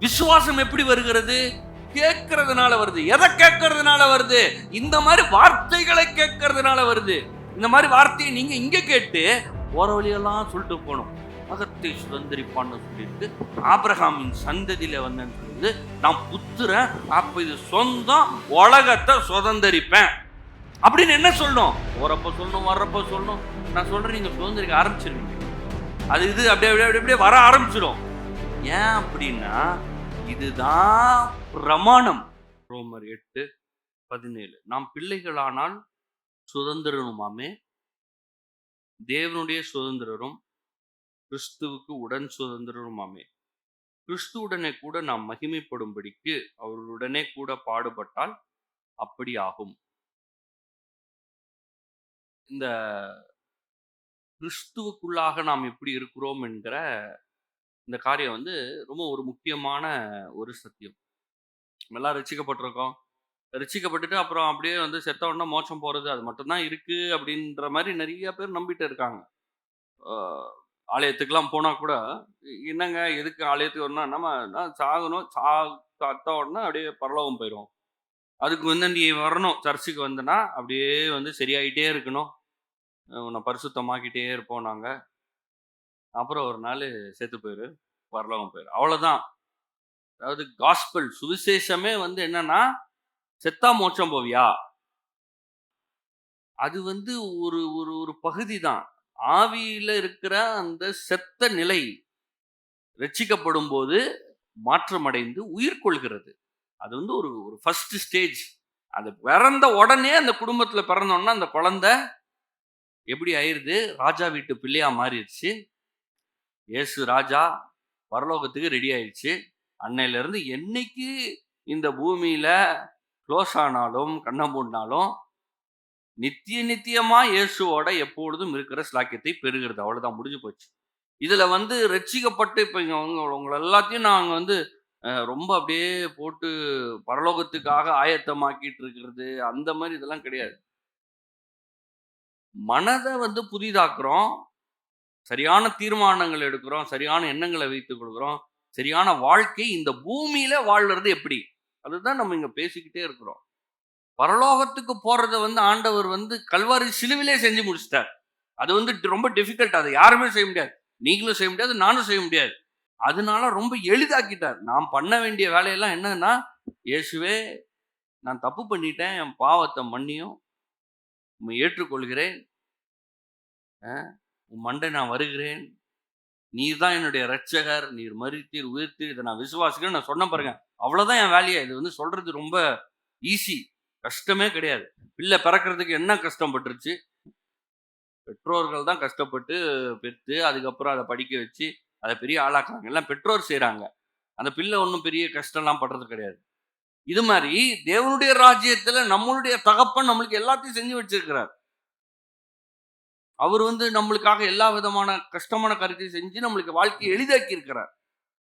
விசுவாசம் எப்படி வருகிறது? கேட்கறதுனால வருது. எதை கேட்கறதுனால வருது? இந்த மாதிரி வார்த்தைகளை கேட்கறதுனால வருது. இந்த மாதிரி வார்த்தையை நீங்க இங்க கேட்டு போற வழியெல்லாம் சொல்லிட்டு போகணும். உலகத்தை சுதந்திரிப்பான்னு சொல்லிட்டு ஆபிரகாமின் சந்ததியில வந்தேன்னு சொல்லுது. நான் புத்திரன், அப்ப இது சொந்தம், உலகத்தை சுதந்திரிப்பேன் அப்படின்னு என்ன சொல்லணும்? போறப்ப சொல்லணும், வர்றப்ப சொல்லணும். நான் சொல்றேன், நீங்க சுதந்திரிக்க ஆரம்பிச்சிருவீங்க. அது இது அப்படியே அப்படியே அப்படியே வர ஆரம்பிச்சிடும். ஏன் அப்படின்னா இதுதான் பிரமாணம். ரோமர் 8:17 நாம் பிள்ளைகளானால் சுதந்திரனுமாமே, தேவனுடைய சுதந்திரரும் கிறிஸ்துவுக்கு உடன் சுதந்திரருமாமே, கிறிஸ்துவுடனே கூட நாம் மகிமைப்படும்படிக்கு அவருடனே கூட பாடுபட்டால் அப்படி ஆகும். இந்த கிறிஸ்துவுக்குள்ளாக நாம் எப்படி இருக்கிறோம் என்கிற இந்த காரியம் ரொம்ப ஒரு முக்கியமான ஒரு சத்தியம். நம்ம எல்லாம் ரட்சிக்கப்பட்டிருக்கோம். ரட்சிக்கப்பட்டுட்டு அப்புறம் அப்படியே செத்த உடனே மோட்சம் போறது அது மட்டும்தான் இருக்கு அப்படின்ற மாதிரி நிறைய பேர் நம்பிட்டு இருக்காங்க. ஆலயத்துக்கெல்லாம் போனா கூட, என்னங்க எதுக்கு ஆலயத்துக்கு வரணும்? நான் சாகணும், சத்த உடனே அப்படியே பரலோகம் போயிடும். அதுக்கு நீ வரணும், சர்ச்சுக்கு வந்தனா அப்படியே சரியாயிட்டே இருக்கணும், உன்னை பரிசுத்தமாக்கிட்டே இருப்போம் நாங்க. அப்புறம் ஒரு நாள் செத்து போயிரு, பரலோகம் போயிரு, அவ்வளவுதான். அதாவது காஸ்பல் சுவிசேஷமே என்னன்னா, செத்தா மோட்சம் போவியா? அது ஒரு ஒரு ஒரு பகுதி தான். ஆவியில இருக்கிற அந்த செத்த நிலை ரட்சிக்கப்படும் போது மாற்றமடைந்து உயிர் கொள்கிறது. அது ஒரு ஒரு ஃபர்ஸ்ட் ஸ்டேஜ். அது பிறந்த உடனே அந்த குடும்பத்துல பிறந்தோம்னா அந்த குழந்தை எப்படி ஆயிருது? ராஜா வீட்டு பிள்ளையா மாறிடுச்சு. இயேசு ராஜா பரலோகத்துக்கு ரெடி ஆயிடுச்சு. அன்னையில இருந்து என்னைக்கு இந்த பூமியில க்ளோஸ் ஆனாலும் கண்ண மூடினாலும் நித்திய நித்தியமா இயேசுவோட எப்பொழுதும் இருக்கிற ஸ்லாக்கியத்தை பெறுகிறது. அவ்வளவுதான், முடிஞ்சு போச்சு. இதுல ரட்சிக்கப்பட்டு இப்ப உங்களை எல்லாத்தையும் நாங்க ரொம்ப அப்படியே போட்டு பரலோகத்துக்காக ஆயத்தமாக்கிட்டு இருக்கிறது அந்த மாதிரி இதெல்லாம் கிடையாது. மனதை புதிதாக்குறோம், சரியான தீர்மானங்கள் எடுக்கிறோம், சரியான எண்ணங்களை வைத்துக் கொள்கிறோம். சரியான வாழ்க்கை இந்த பூமியில வாழ்றது எப்படி, அதுதான் நம்ம இங்க பேசிக்கிட்டே இருக்கிறோம். பரலோகத்துக்கு போறதை ஆண்டவர் கல்வாரி சிலுவிலே செஞ்சு முடிச்சிட்டார். அது ரொம்ப டிஃபிகல்ட். அதை யாருமே செய்ய முடியாது. நீங்களும் செய்ய முடியாது, நானும் செய்ய முடியாது. அதனால ரொம்ப எளிதாக்கிட்டார். நாம் பண்ண வேண்டிய வேலையெல்லாம் என்னன்னா, இயேசுவே நான் தப்பு பண்ணிட்டேன், என் பாவத்தை மன்னியும், உம்மை ஏற்றுக்கொள்கிறேன், உன் மண்டை நான் வருகிறேன், நீர் தான் என்னுடைய இரட்சகர், நீர் மரித்தீர் உயிர்த்தீர், இதை நான் விசுவாசிக்கிறேன், நான் சொன்ன பாருங்க. அவ்வளவுதான் என் வேலையா. இது சொல்றது ரொம்ப ஈஸி, கஷ்டமே கிடையாது. பிள்ளை பிறக்கிறதுக்கு என்ன கஷ்டப்பட்டுருச்சு? பெற்றோர்கள் தான் கஷ்டப்பட்டு பெற்று அதுக்கப்புறம் அதை படிக்க வச்சு அதை பெரிய ஆளாக்குறாங்க. எல்லாம் பெற்றோர் செய்யறாங்க. அந்த பிள்ளை ஒன்றும் பெரிய கஷ்டம்லாம் படுறது கிடையாது. இது மாதிரி தேவனுடைய ராஜ்யத்துல நம்மளுடைய தகப்பன் நம்மளுக்கு எல்லாத்தையும் செஞ்சு வச்சிருக்கிறார். அவர் நம்மளுக்காக எல்லா விதமான கஷ்டமான காரியத்தையும் செஞ்சு நம்மளுக்கு வாழ்க்கையை எளிதாக்கி இருக்கிறார்.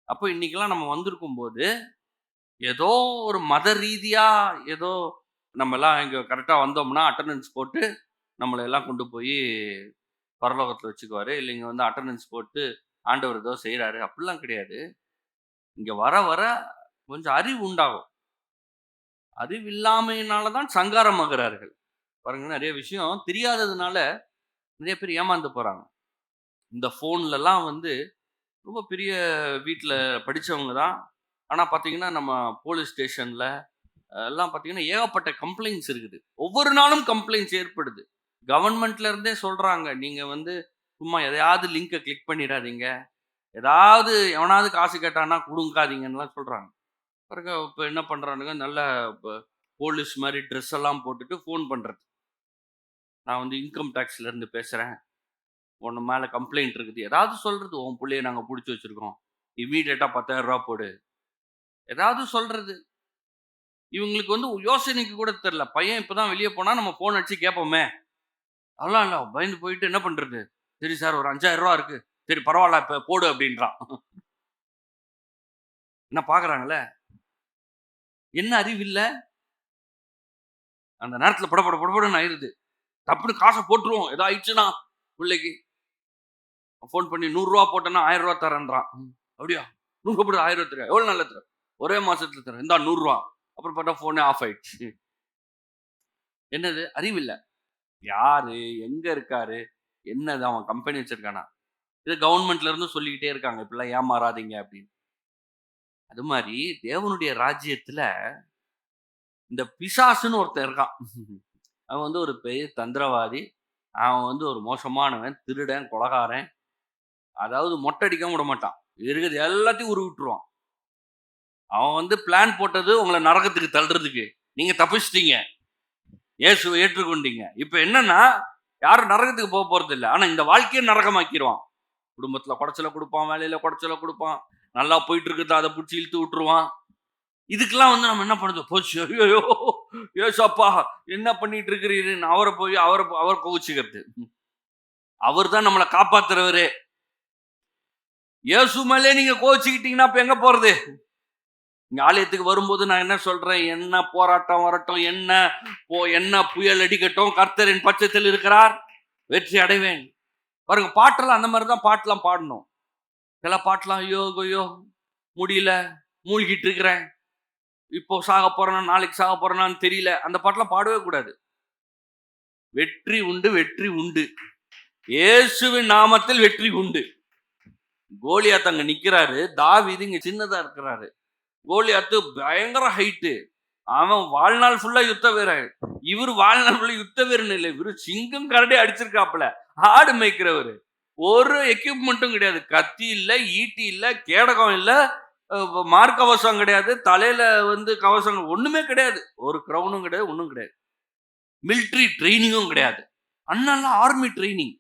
அப்போ இன்னைக்கெல்லாம் நம்ம வந்திருக்கும் போது ஏதோ ஒரு மத ரீதியா ஏதோ நம்ம எல்லாம் இங்க கரெக்டா வந்தோம்னா அட்டண்டன்ஸ் போட்டு நம்மளை எல்லாம் கொண்டு போய் பரலோகத்துல வச்சுக்குவாரு. இல்லைங்க அட்டண்டன்ஸ் போட்டு ஆண்டவர் ஏதோ செய்யறாரு, அப்படிலாம் கிடையாது. இங்க வர வர கொஞ்சம் அறிவு உண்டாகும். அறிவு இல்லாமையினாலதான் சங்காரமாகிறார்கள். பாருங்க, நிறைய விஷயம் தெரியாததுனால நிறைய பேர் ஏமாந்து போறாங்க. இந்த போன்ல எல்லாம் ரொம்ப பெரிய வீட்டுல படிச்சவங்க தான். ஆனா பாத்தீங்கன்னா நம்ம போலீஸ் ஸ்டேஷன்ல எல்லாம் பாத்தீங்கன்னா ஏகப்பட்ட கம்ப்ளைண்ட்ஸ் இருக்குது. ஒவ்வொரு நாளும் கம்ப்ளைண்ட்ஸ் ஏற்படுது. கவர்மெண்ட்ல இருந்தே சொல்றாங்க, நீங்க சும்மா எதையாவது லிங்கை கிளிக் பண்ணிடாதீங்க, ஏதாவது எவனாவது காசு கேட்டானா கொடுங்காதீங்கன்னு சொல்றாங்க. பாருங்க, இப்போ என்ன பண்றானுங்க, நல்ல போலீஸ் மாதிரி ட்ரெஸ் எல்லாம் போட்டுட்டு ஃபோன் பண்றது. நான் இன்கம் டேக்ஸ்ல இருந்து பேசுறேன், உன்ன மேல கம்ப்ளைண்ட் இருக்குது, ஏதாவது சொல்றது. உன் பிள்ளைய நாங்க பிடிச்சி வச்சிருக்கோம், இமீடியட்டா 10,000 ரூபாய் போடு, ஏதாவது சொல்றது. இவங்களுக்கு யோசனைக்கு கூட தெரியல. பையன் இப்பதான் வெளியே போனா நம்ம போன் அடிச்சு கேட்போமே, அதெல்லாம் இல்ல. பயந்து போயிட்டு என்ன பண்றது, சரி சார் ஒரு 5,000 ரூபாய் இருக்கு, சரி பரவாயில்ல இப்ப போடு அப்படின்றான். என்ன பாக்குறாங்கல்ல, என்ன அறிவு இல்ல. அந்த நேரத்துல படபடன்னு ஆயிருது. தப்புன்னு காசை போட்டுருவோம், ஏதோ ஆயிடுச்சுன்னா பிள்ளைக்கு ஃபோன் பண்ணி 100 ரூபா போட்டேன்னா 1000 ரூபாய் தரேன்றான். அப்படியா 100 1000 தரேன், எவ்வளவு நல்ல தரேன், ஒரே மாசத்துல தரேன், இந்தா 100 ரூபா. அப்புறம் பார்த்தா போனே ஆஃப் ஆயிடுச்சு. என்னது அறிவில்ல. யாரு எங்க இருக்காரு, என்னது அவன் கம்பெனி வச்சிருக்கானா, இது கவர்மெண்ட்ல இருந்து சொல்லிக்கிட்டே இருக்காங்க இப்படிலாம் ஏமாறாதீங்க அப்படின்னு. அது மாதிரி தேவனுடைய ராஜ்யத்துல இந்த பிசாசுன்னு ஒருத்தன் இருக்கான். அவன் வந்து ஒரு பெரிய தந்திரவாதி. அவன் வந்து ஒரு மோசமானவன், திருடன், கொலைகாரன். அதாவது மொட்டை அடிக்காம விட மாட்டான். இருக்குது எல்லாத்தையும் உருவிட்டுருவான். அவன் வந்து பிளான் போட்டது உங்களை நரகத்துக்கு தள்ளுறதுக்கு. நீங்க தப்பிச்சிட்டீங்க, இயேசுவை ஏற்றுக்கொண்டீங்க. இப்ப என்னன்னா யாரும் நரகத்துக்கு போக போறது இல்லை. ஆனா இந்த வாழ்க்கையை நரகமாக்கிடுவான். குடும்பத்துல குடைச்சல கொடுப்பான், வேலையில குடைச்சல கொடுப்பான், நல்லா போயிட்டு இருக்குது அதை பிடிச்சி இழுத்து விட்டுருவான். இதுக்கெல்லாம் வந்து நம்ம என்ன பண்ணுறது, போச்சு ஐயோ ஏசப்பா என்ன பண்ணிட்டு இருக்கிறீருன்னு அவரை போய் அவர் கோவிச்சுக்கிறது. அவர் தான் நம்மளை காப்பாத்துறவரு. இயேசு மேலே நீங்க கோவிச்சுக்கிட்டீங்கன்னா இப்ப எங்க போறது? இங்க ஆலயத்துக்கு வரும்போது நான் என்ன சொல்றேன், என்ன போராட்டம் வரட்டும், என்ன புயல் அடிக்கட்டும், கர்த்தர் என் பட்சத்தில் இருக்கிறார், வெற்றி அடைவேன். பாருங்க, பாட்டெல்லாம் அந்த மாதிரி தான் பாட்டெல்லாம் பாடணும். சில பாட்டெல்லாம் ஐயோ ஐயோ முடியல, மூழ்கிட்டு இருக்கிறேன், இப்போ சாக போறேன்னா நாளைக்கு சாக போறேனான்னு தெரியல, அந்த பாட்டெல்லாம் பாடவே கூடாது. வெற்றி உண்டு, வெற்றி உண்டு, இயேசுவின் நாமத்தில் வெற்றி உண்டு. கோலியாத் அங்க நிக்கிறாரு, தாவீது இங்க சின்னதா இருக்கிறாரு. கோலியாத்து பயங்கர ஹைட்டு, அவன் வாழ்நாள் ஃபுல்லா யுத்த வீரன். இவரு வாழ்நாள் ஃபுல்லா யுத்த வீரன் இல்லை, இவரு சிங்கம் கரடி அடிச்சிருக்காப்புல, ஆடு மேய்க்கிறவரு. ஒரு எக்யூப்மெண்ட்டும் கிடையாது, கத்தி இல்ல, ஈட்டி இல்ல, கேடகம் இல்ல, மார்க்கவசம் கிடையாது, தலையில வந்து கவசம் ஒண்ணுமே கிடையாது, ஒரு கிரவுனும் கிடையாது, ஒண்ணும் கிடையாது, மிலிட்டரி ட்ரைனிங்கும் கிடையாது. அண்ணாலாம் ஆர்மி ட்ரைனிங்.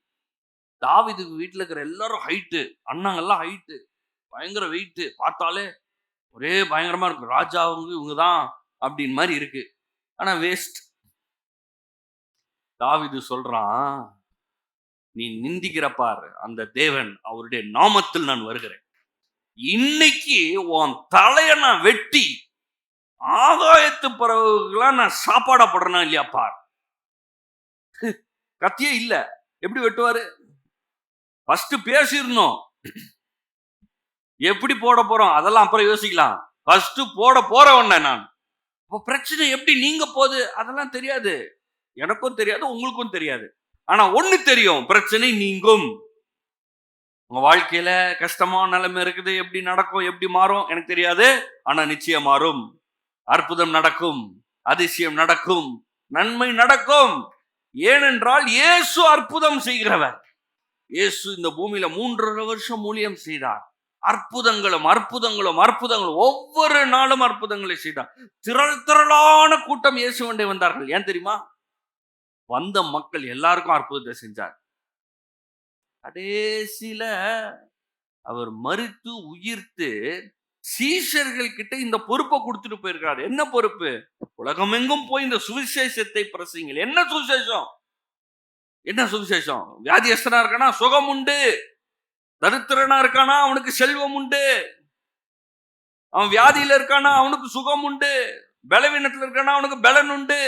தாவீது வீட்டுல இருக்கிற எல்லாரும் ஹைட்டு, அண்ணாங்கெல்லாம் ஹைட்டு, பயங்கர வெயிட், பார்த்தாலே ஒரே பயங்கரமா இருக்கு, ராஜாவுங்க இவங்கதான் அப்படின்னு மாதிரி இருக்கு. ஆனா வேஸ்ட். தாவீது சொல்றான், நீ நிந்திக்கிற பாரு அந்த தேவன், அவருடைய நாமத்தில் நான் வருகிறேன், இன்னைக்கு உன் தலைய நான் வெட்டி ஆகாயத்து பறவைகளாம் நான் சாப்பாடா போடுறேனா இல்லையா பார். கத்தியே இல்ல, எப்படி வெட்டுவாரு? ஃபர்ஸ்ட் பேசிடணும், எப்படி போட போறோம் அதெல்லாம் அப்புறம் யோசிக்கலாம், ஃபர்ஸ்ட் போட போறவன் நான். அப்ப பிரச்சனை எப்படி நீங்க போகுது அதெல்லாம் தெரியாது, எனக்கும் தெரியாது, உங்களுக்கும் தெரியாது. ஆனா ஒண்ணு தெரியும், பிரச்சனை நீங்கும். உங்க வாழ்க்கையில கஷ்டமான நிலைமை இருக்குது, எப்படி நடக்கும், எப்படி மாறும் எனக்கு தெரியாது, ஆனா நிச்சயம் மாறும், அற்புதம் நடக்கும், அதிசயம் நடக்கும், நன்மை நடக்கும். ஏனென்றால் இயேசு அற்புதம் செய்கிறவர். இயேசு இந்த பூமியில 3.5 வருஷம் ஊழியம் செய்தார். அற்புதங்களும் அற்புதங்களும் அற்புதங்களும், ஒவ்வொரு நாளும் அற்புதங்களை செய்தார். திரளான கூட்டம் இயேசுவண்டை வந்தார்கள். ஏன் தெரியுமா? வந்த மக்கள் எல்லாருக்கும் அற்புதத்தை செஞ்சார். கடைசியில அவர் மரித்து உயிர்த்து சீஷர்கள் கிட்ட இந்த பொறுப்பை கொடுத்துட்டு போயிருக்காரு. என்ன பொறுப்பு? உலகமெங்கும் போய் இந்த சுவிசேஷத்தை பிரசங்கிங்கள். என்ன சுவிசேஷம்? என்ன சுவிசேஷம்? வியாதியஸ்தனா இருக்கானா சுகம் உண்டு, தரித்திரனா இருக்கானா அவனுக்கு செல்வம் உண்டு, அவன் வியாதியில இருக்கானா அவனுக்கு சுகம் உண்டு, பலவீனத்துல இருக்கானா அவனுக்கு பலன் உண்டு,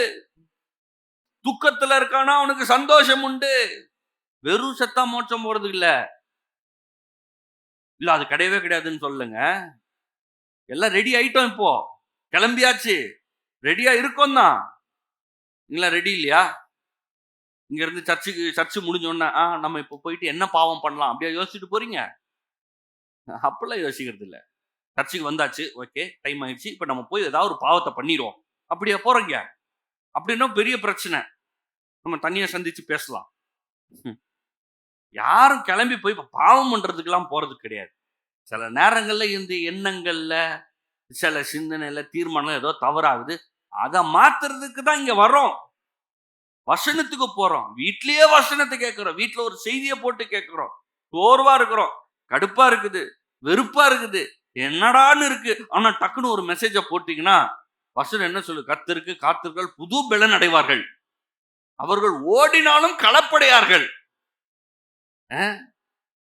துக்கத்துல இருக்கானா அவனுக்கு சந்தோஷம் உண்டு. வெறும் செத்தா மோட்சம் போறது இல்ல, இல்ல அது கிடையவே கிடையாதுன்னு சொல்லுங்க. எல்லாம் ரெடி ஆயிட்டோம், இப்போ கிளம்பியாச்சு, ரெடியா இருக்கோம் தான். நீங்களா ரெடி இல்லையா? இங்க இருந்து சர்ச்சு முடிஞ்சோன்னா நம்ம இப்போ போயிட்டு என்ன பாவம் பண்ணலாம் அப்படியே யோசிச்சுட்டு போறீங்க? அப்பெல்லாம் யோசிக்கிறது இல்ல. சர்ச்சுக்கு வந்தாச்சு, ஓகே டைம் ஆயிடுச்சு, இப்ப நம்ம போய் ஏதாவது ஒரு பாவத்தை பண்ணிடுவோம் அப்படியே போறீங்க. அப்படின்னா பெரிய பிரச்சனை, நம்ம தனியா சந்திச்சு பேசலாம். யாரும் கிளம்பி போய் பாவம் பண்றதுக்கெல்லாம் போறது கிடையாது. சில நேரங்கள்ல இந்த எண்ணங்கள்ல சில சிந்தனையில தீர்மானம் ஏதோ தவறாகுது, அதை மாத்துறதுக்கு தான் இங்க வரோம், வசனத்துக்கு போறோம். வீட்லயே வசனத்தை கேட்கிறோம், வீட்டுல ஒரு செய்தியை போட்டு கேட்கிறோம், சோர்வா இருக்கிறோம், கடுப்பா இருக்குது, வெறுப்பா இருக்குது, என்னடான்னு இருக்கு. ஆனா டக்குன்னு ஒரு மெசேஜ போட்டீங்கன்னா வசனம் என்ன சொல்லு? கர்த்தருக்கு காத்திருக்கள் புது பலன் அடைவார்கள், அவர்கள் ஓடினாலும் களப்படையார்கள்.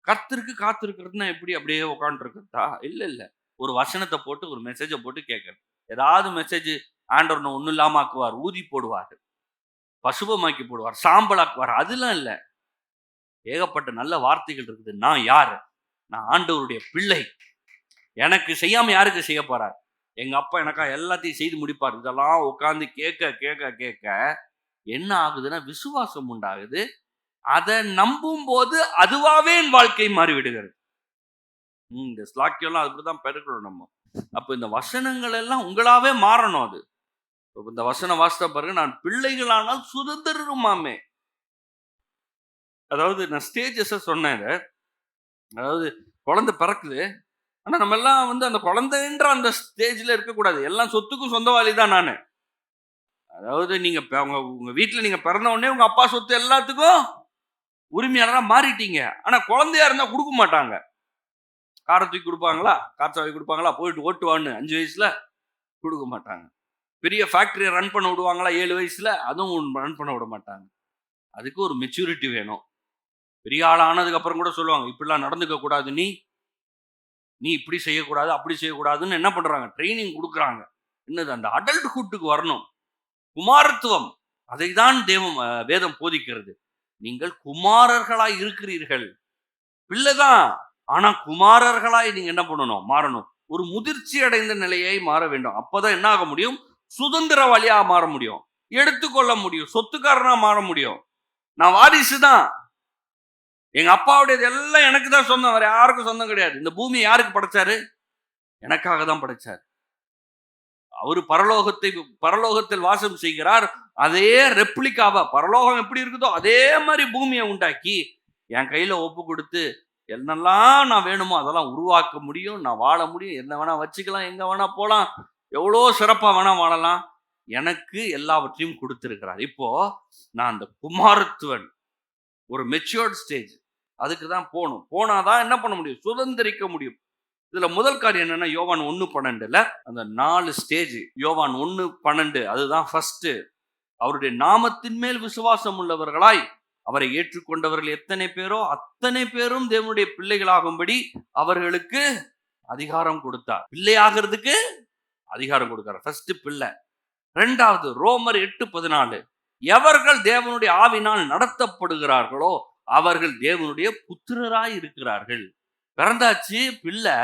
கர்த்தருக்கு காத்திருக்கிறதுனா எப்படி அப்படியே உட்காந்து இருக்கிறதா? இல்ல இல்ல, ஒரு வசனத்தை போட்டு ஒரு மெசேஜ போட்டு கேட்கறது. ஏதாவது மெசேஜ் ஆண்டவர் ஒன்னும் இல்லாம ஆக்குவார், ஊதி போடுவார், பசுபமாக்கி போடுவார், சாம்பலாக்குவார், அதெல்லாம் இல்ல. ஏகப்பட்ட நல்ல வார்த்தைகள் இருக்குது. நான் யாரு? நான் ஆண்டவருடைய பிள்ளை, எனக்கு செய்யாம யாருக்கு செய்ய போறார்? எங்க அப்பா எனக்கா எல்லாத்தையும் செய்து முடிப்பார். இதெல்லாம் உட்கார்ந்து கேட்க கேட்க கேட்க என்ன ஆகுதுன்னா விசுவாசம் உண்டாகுது. அதை நம்பும் போது அதுவாவே என் வாழ்க்கை மாறிவிடுகிறது. இந்த ஸ்லாக்கியெல்லாம் அப்படிதான் பெருக்கணும் நம்ம. அப்ப இந்த வசனங்கள் எல்லாம் உங்களாவே மாறணும். அது இந்த வசனம் வாசித்த பாருங்க, நான் பிள்ளைகளானால் சுதந்திரமாமே. அதாவது நான் ஸ்டேஜஸ் சொன்னேன். அதாவது குழந்தை பிறக்குது, ஆனா நம்ம எல்லாம் வந்து அந்த குழந்தைன்ற அந்த ஸ்டேஜ்ல இருக்கக்கூடாது. எல்லாம் சொத்துக்கும் சொந்தவாளி தான் நானு. அதாவது நீங்க உங்க வீட்டுல நீங்க பிறந்த உடனே உங்க அப்பா சொத்து எல்லாத்துக்கும் உரிமையாளரா மாறிட்டீங்க. ஆனா குழந்தையா இருந்தா கொடுக்க மாட்டாங்க. காரை தூக்கி கொடுப்பாங்களா, கார் சாவி கொடுப்பாங்களா, போயிட்டு ஓட்டுவான்னு 5 வயசுல கொடுக்க மாட்டாங்க. பெரிய ஃபேக்டரியை ரன் பண்ண விடுவாங்களா 7 வயசுல, அதுவும் ரன் பண்ண விட மாட்டாங்க. அதுக்கு ஒரு மெச்சூரிட்டி வேணும். பெரிய ஆள் ஆனதுக்கு அப்புறம் கூட சொல்லுவாங்க, இப்படிலாம் நடந்துக்க கூடாது, நீ இப்படி செய்யக்கூடாது, அப்படி செய்யக்கூடாதுன்னு என்ன பண்றாங்க, ட்ரைனிங் கொடுக்குறாங்க. என்னது, அந்த அடல்ட்ஹுட்டுக்கு வரணும். குமாரத்துவம், அதை தான் வேதம் போதிக்கிறது. நீங்கள் குமாரர்களாய் இருக்கிறீர்கள். பிள்ளைதான், ஆனா குமாரர்களாய் நீங்க என்ன பண்ணணும், மாறணும். ஒரு முதிர்ச்சி அடைந்த நிலையை மாற வேண்டும். அப்பதான் என்ன ஆக முடியும், சுதந்திரவாளியா மாற முடியும், எடுத்துக்கொள்ள முடியும், சொத்துக்காரனா மாற முடியும். நான் வாரிசு தான், எங்க அப்பாவுடையது எல்லாம் எனக்கு தான் சொந்தம், வேற யாருக்கும் சொந்தம் கிடையாது. இந்த பூமி யாருக்கு படைச்சாரு, எனக்காக தான் படைச்சார். அவரு பரலோகத்தில் வாசம் செய்கிறார். அதே ரெப்ளிகாவா பரலோகம் எப்படி இருக்குதோ அதே மாதிரி பூமியை உண்டாக்கி என் கையில ஒப்பு கொடுத்து என்னெல்லாம் நான் வேணுமோ அதெல்லாம் உருவாக்க முடியும், நான் வாழ முடியும், என்ன வேணா வச்சுக்கலாம், எங்க வேணா போலாம், எவ்வளோ சிறப்பா வேணா வாழலாம். எனக்கு எல்லாவற்றையும் கொடுத்திருக்கிறார். இப்போ நான் அந்த குமாரத்துவன், ஒரு மெச்சூர்ட் ஸ்டேஜ், அதுக்கு தான் போனாதான் என்ன பண்ண முடியும், சுதந்திரிக்க முடியும். இதுல முதல் காரியம் என்னன்னா, யோவான் 1:12 அந்த 4 ஸ்டேஜ். யோவான் 1:12 அதுதான் ஃபர்ஸ்ட். அவருடைய நாமத்தின் மேல் விசுவாசம் உள்ளவர்களாய் அவரை ஏற்றுக்கொண்டவர்கள் எத்தனை பேரோ அத்தனை பேரும் தேவனுடைய பிள்ளைகளாகும்படி அவர்களுக்கு அதிகாரம் கொடுத்தார். பிள்ளையாகிறதுக்கு அதிகாரம் கொடுத்தார். ஃபர்ஸ்ட் பிள்ளை. இரண்டாவது ரோமர் 8:14 எவர்கள் தேவனுடைய ஆவினால் நடத்தப்படுகிறார்களோ அவர்கள் தேவனுடைய புத்திரராய் இருக்கிறார்கள். பிறந்தாச்சு பிள்ளை,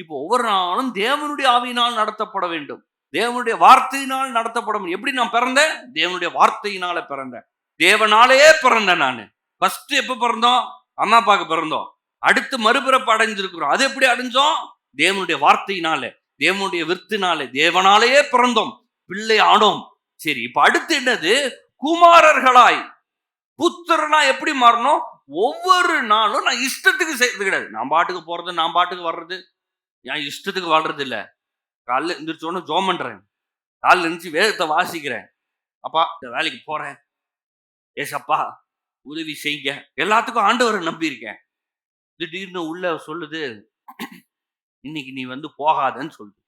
இப்போ ஒவ்வொரு நாளும் தேவனுடைய ஆவியினால் நடத்தப்பட வேண்டும், தேவனுடைய வார்த்தையினால் நடத்தப்பட வேண்டும். எப்படி நான் பிறந்தேன், தேவனுடைய வார்த்தையினால பிறந்தேன், தேவனாலேயே பிறந்தேன். நான் ஃபர்ஸ்ட் எப்ப பிறந்தோம், அம்மா அப்பாவுக்கு பிறந்தோம். அடுத்து மறுபிறப்பு அடைஞ்சிருக்கிறோம். அது எப்படி அடைஞ்சோம், தேவனுடைய வார்த்தையினால, தேவனுடைய விருத்தினாலே, தேவனாலேயே பிறந்தோம், பிள்ளை ஆனோம். சரி, இப்ப அடுத்து என்னது, குமாரர்களாய். புத்திரனா எப்படி மாறணும், ஒவ்வொரு நாளும் நான் இஷ்டத்துக்கு செய்யறது கிடையாது. நான் பாட்டுக்கு போறது, நான் பாட்டுக்கு வர்றது, என் இஷ்டத்துக்கு வாழ்றது இல்ல. காலைல எந்திரிச்சோன்னு ஜோம் பண்றேன், காலைல இருந்துச்சு வேதத்தை வாசிக்கிறேன், அப்பா இந்த வேலைக்கு போறேன், ஏசப்பா உதவி செய்யுங்க. எல்லாத்துக்கும் ஆண்டவரை நம்பி இருக்கேன். திடீர்னு உள்ள சொல்லுது, இன்னைக்கு நீ வந்து போகாதன்னு சொல்லுது.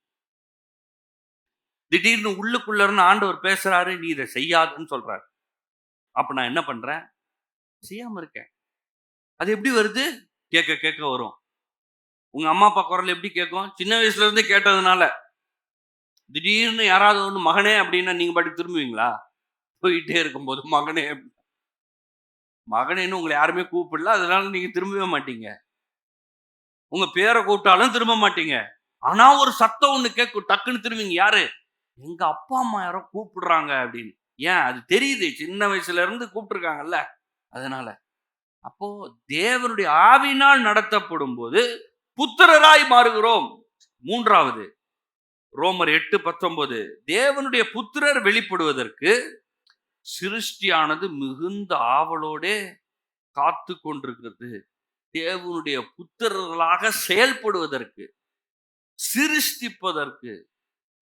திடீர்னு உள்ளுக்குள்ள இருந்து ஆண்டவர் பேசுறாரு, நீ இதை செய்யாதுன்னு சொல்றாரு. அப்ப நான் என்ன பண்றேன், செய்யாம இருக்கேன். அது எப்படி வருது, கேட்க கேட்க வரும். உங்க அம்மா அப்பா குரல் எப்படி கேட்கும், சின்ன வயசுல இருந்து கேட்டதுனால. திடீர்னு யாராவது ஒன்று மகனே அப்படின்னா நீங்க பாட்டு திரும்புவீங்களா, போயிட்டே இருக்கும்போது மகனே மகனேன்னு உங்களை யாருமே கூப்பிடல, அதனால நீங்க திரும்பவே மாட்டீங்க. உங்க பேரை கூப்பிட்டாலும் திரும்ப மாட்டீங்க. ஆனா ஒரு சத்தம் ஒண்ணு கேட்கும், டக்குன்னு திரும்புவீங்க. யாரு, எங்க அப்பா அம்மா யாரோ கூப்பிடுறாங்க அப்படின்னு. ஏன், அது தெரியுது, சின்ன வயசுல இருந்து கூப்பிட்டுருக்காங்கல்ல, அதனால. அப்போ தேவனுடைய ஆவினால் நடத்தப்படும் போது புத்திரராய் மாறுகிறோம். மூன்றாவது ரோமர் 8:19 தேவனுடைய புத்திரர் வெளிப்படுவதற்கு சிருஷ்டியானது மிகுந்த ஆவலோடே காத்து கொண்டிருக்கிறது. தேவனுடைய புத்திரர்களாக செயல்படுவதற்கு, சிருஷ்டிப்பதற்கு,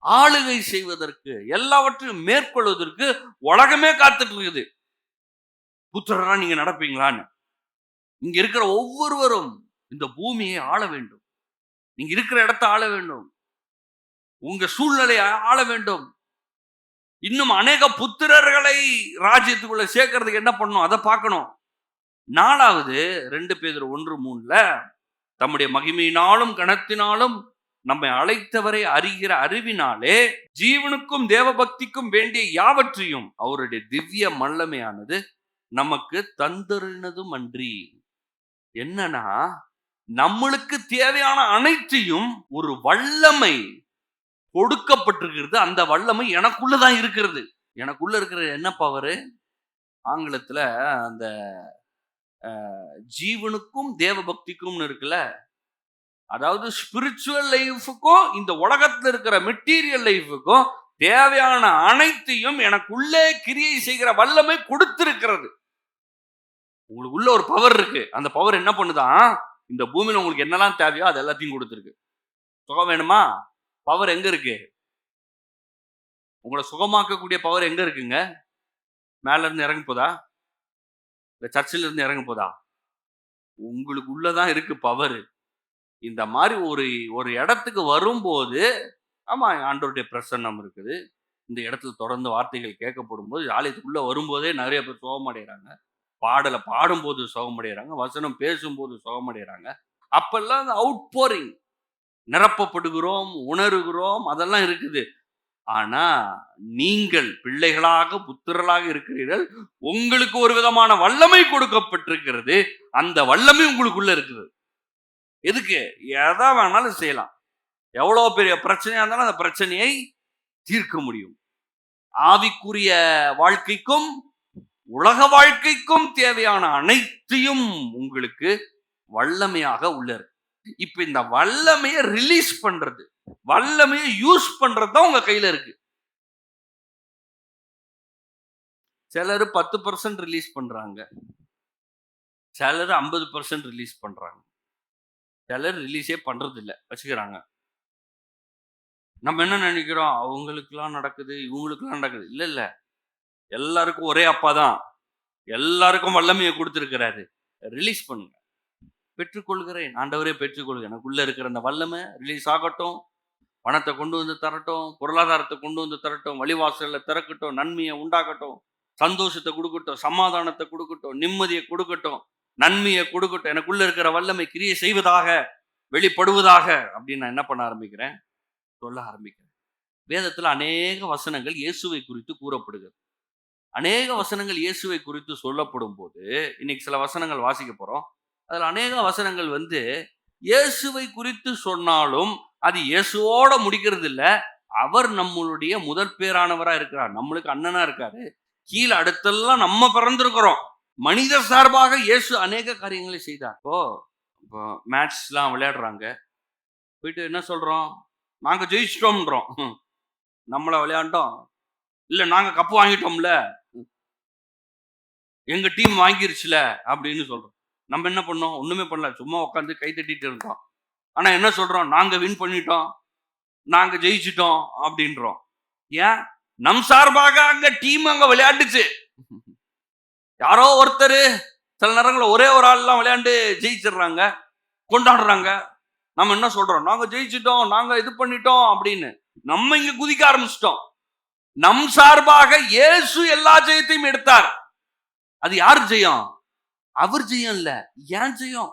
ஆளுகை செய்வதற்கு, எல்லாவற்றையும் மேற்கொள்வதற்கு உலகமே காத்துட்டு இருக்குது. புத்திரரா நீங்க நடப்பீங்களான்னு. இங்க இருக்கிற ஒவ்வொருவரும் இந்த பூமியை ஆள வேண்டும், நீங்க இருக்கிற இடத்தை ஆள வேண்டும், உங்க சூழ்நிலையை ஆள வேண்டும். இன்னும் அநேக புத்திரர்களை ராஜ்யத்துக்குள்ள சேர்க்கறதுக்கு என்ன பண்ணணும், அதை பார்க்கணும். நாலாவது 2 பேதுரு 1:3 தம்முடைய மகிமையினாலும் கனத்தினாலும் நம்மை அழைத்தவரை அறிகிற அறிவினாலே ஜீவனுக்கும் தேவபக்திக்கும் வேண்டிய யாவற்றையும் அவருடைய திவ்ய வல்லமையானது நமக்கு தந்தறினதும் அன்றி. என்னன்னா, நம்மளுக்கு தேவையான அனைத்தையும் ஒரு வல்லமை கொடுக்கப்பட்டிருக்கிறது. அந்த வல்லமை எனக்குள்ளதான் இருக்கிறது. எனக்குள்ள இருக்கிற என்ன பவரு? ஆங்கிலத்துல அந்த ஜீவனுக்கும் தேவ பக்திக்கும் இருக்குல்ல, அதாவது ஸ்பிரிச்சுவல் லைஃபுக்கும் இந்த உலகத்துல இருக்கிற மெட்டீரியல் லைஃபுக்கும் தேவையான அனைத்தையும் எனக்குள்ளே கிரியை செய்கிற வல்லமை கொடுத்திருக்கிறது. உங்களுக்கு உள்ள ஒரு பவர் இருக்கு. அந்த பவர் என்ன பண்ணுதான், இந்த பூமியில உங்களுக்கு என்னெல்லாம் தேவையோ அது எல்லாத்தையும் கொடுத்திருக்கு. சுகம் வேணுமா? பவர் எங்க இருக்கு? உங்களை சுகமாக்கக்கூடிய பவர் எங்க இருக்குங்க? மேல இருந்து இறங்க போதா? இல்ல சர்ச்சில் இருந்து இறங்க போதா? உங்களுக்கு உள்ளதான் இருக்கு பவர். இந்த மாதிரி ஒரு ஒரு இடத்துக்கு வரும்போது, ஆமா ஆண்டவருடைய பிரசன்னம் இருக்குது. இந்த இடத்துல தொடர்ந்து வார்த்தைகள் கேட்கப்படும் போது, ஆலயத்துக்குள்ள வரும்போதே நிறைய பேர் சுகமடைகிறாங்க. பாடலை பாடும்போது சுகமடைகிறாங்க. வசனம் பேசும்போது சுகமடைகிறாங்க. அப்பெல்லாம் அந்த அவுட் போரிங், நிரப்பப்படுகிறோம், உணர்கிறோம், அதெல்லாம் இருக்குது. ஆனா நீங்கள் பிள்ளைகளாக புத்திரர்களாக இருக்கிறீர்கள். உங்களுக்கு ஒரு விதமான வல்லமை கொடுக்கப்பட்டிருக்கிறது. அந்த வல்லமை உங்களுக்குள்ள இருக்குது. எதுக்கு? எதை வேணாலும் செய்யலாம். எவ்வளவு பெரிய பிரச்சனையா இருந்தாலும் அந்த பிரச்சனையை தீர்க்க முடியும். ஆவிக்குரிய வாழ்க்கைக்கும் உலக வாழ்க்கைக்கும் தேவையான அனைத்தையும் உங்களுக்கு வல்லமையாக உள்ளது. இப்ப இந்த வல்லமையை ரிலீஸ் பண்றது, வல்லமையை யூஸ் பண்றது தான் உங்க கையில இருக்கு. சிலர் 10% ரிலீஸ் பண்றாங்க, சிலர் 50% ரிலீஸ் பண்றாங்க, சிலர் ரிலீஸே பண்றது இல்லை, வச்சுக்கிறாங்க. நம்ம என்ன நினைக்கிறோம், அவங்களுக்குலாம் நடக்குது, இவங்களுக்குலாம் நடக்குது. இல்ல இல்ல, எல்லாருக்கும் ஒரே அப்பா தான், எல்லாருக்கும் வல்லமையை கொடுத்திருக்கிறாரு. ரிலீஸ் பண்ணுங்க. பெற்றுக்கொள்கிறேன் ஆண்டவரே, பெற்றுக்கொள்கிறேன். எனக்குள்ள இருக்கிற அந்த வல்லமை ரிலீஸ் ஆகட்டும். பணத்தை கொண்டு வந்து தரட்டும், பொருளாதாரத்தை கொண்டு வந்து தரட்டும், வழிவாசல்ல திறக்கட்டும், நன்மையை உண்டாக்கட்டும், சந்தோஷத்தை கொடுக்கட்டும், சமாதானத்தை கொடுக்கட்டும், நிம்மதியை கொடுக்கட்டும், நன்மையை கொடுக்கட்டும். எனக்குள்ள இருக்கிற வல்லமை கிரியை செய்வதாக, வெளிப்படுவதாக அப்படின்னு நான் என்ன பண்ண ஆரம்பிக்கிறேன்? சொல்ல ஆரம்பிக்கிறேன். வேதத்துல அநேக வசனங்கள் இயேசுவை குறித்து கூறப்படுகிறது. அநேக வசனங்கள் இயேசுவை குறித்து சொல்லப்படும் போது, இன்னைக்கு சில வசனங்கள் வாசிக்க போறோம். அதுல அநேக வசனங்கள் இயேசுவை குறித்து சொன்னாலும் அது இயேசுவோட முடிக்கிறது இல்ல. அவர் நம்மளுடைய முதற் பேரானவரா இருக்கிறார். நம்மளுக்கு அண்ணனா இருக்காரு. கீழே அடுத்தெல்லாம் நம்ம பிறந்திருக்கிறோம். மனித சார்பாக இயேசு அநேக காரியங்களை செய்தார். இப்போ மேட்ச் எல்லாம் விளையாடுறாங்க. போயிட்டு என்ன சொல்றோம்? நாங்க ஜெயிச்சிட்டோம்ன்றோம். நம்மள விளையாண்டோம் இல்ல, நாங்க கப்பு வாங்கிட்டோம்ல, எங்க டீம் வாங்கிருச்சுல அப்படின்னு சொல்றோம். நம்ம என்ன பண்ணோம்? ஒண்ணுமே பண்ணல, சும்மா உட்காந்து கை தட்டிட்டு இருந்தோம். ஆனா என்ன சொல்றோம்? நாங்க வின் பண்ணிட்டோம், நாங்க ஜெயிச்சிட்டோம் அப்படின்றோம். ஏன்? நம் சார்பாக அங்க டீம் அங்க விளையாண்டுச்சு. யாரோ ஒருத்தர் சில நேரங்களில் ஒரே ஒரு ஆள் எல்லாம் விளையாண்டு ஜெயிச்சிடுறாங்க, கொண்டாடுறாங்க. நம்ம என்ன சொல்றோம்? நாங்க ஜெயிச்சிட்டோம், நாங்க இது பண்ணிட்டோம் அப்படின்னு நம்ம இங்க குதிக்க ஆரம்பிச்சிட்டோம். நம் சார்பாக இயேசு எல்லா ஜெயத்தையும் எடுத்தார். அது யார் ஜெயம்? அவர் ஜெயம் இல்ல, ஏன் ஜெயம்?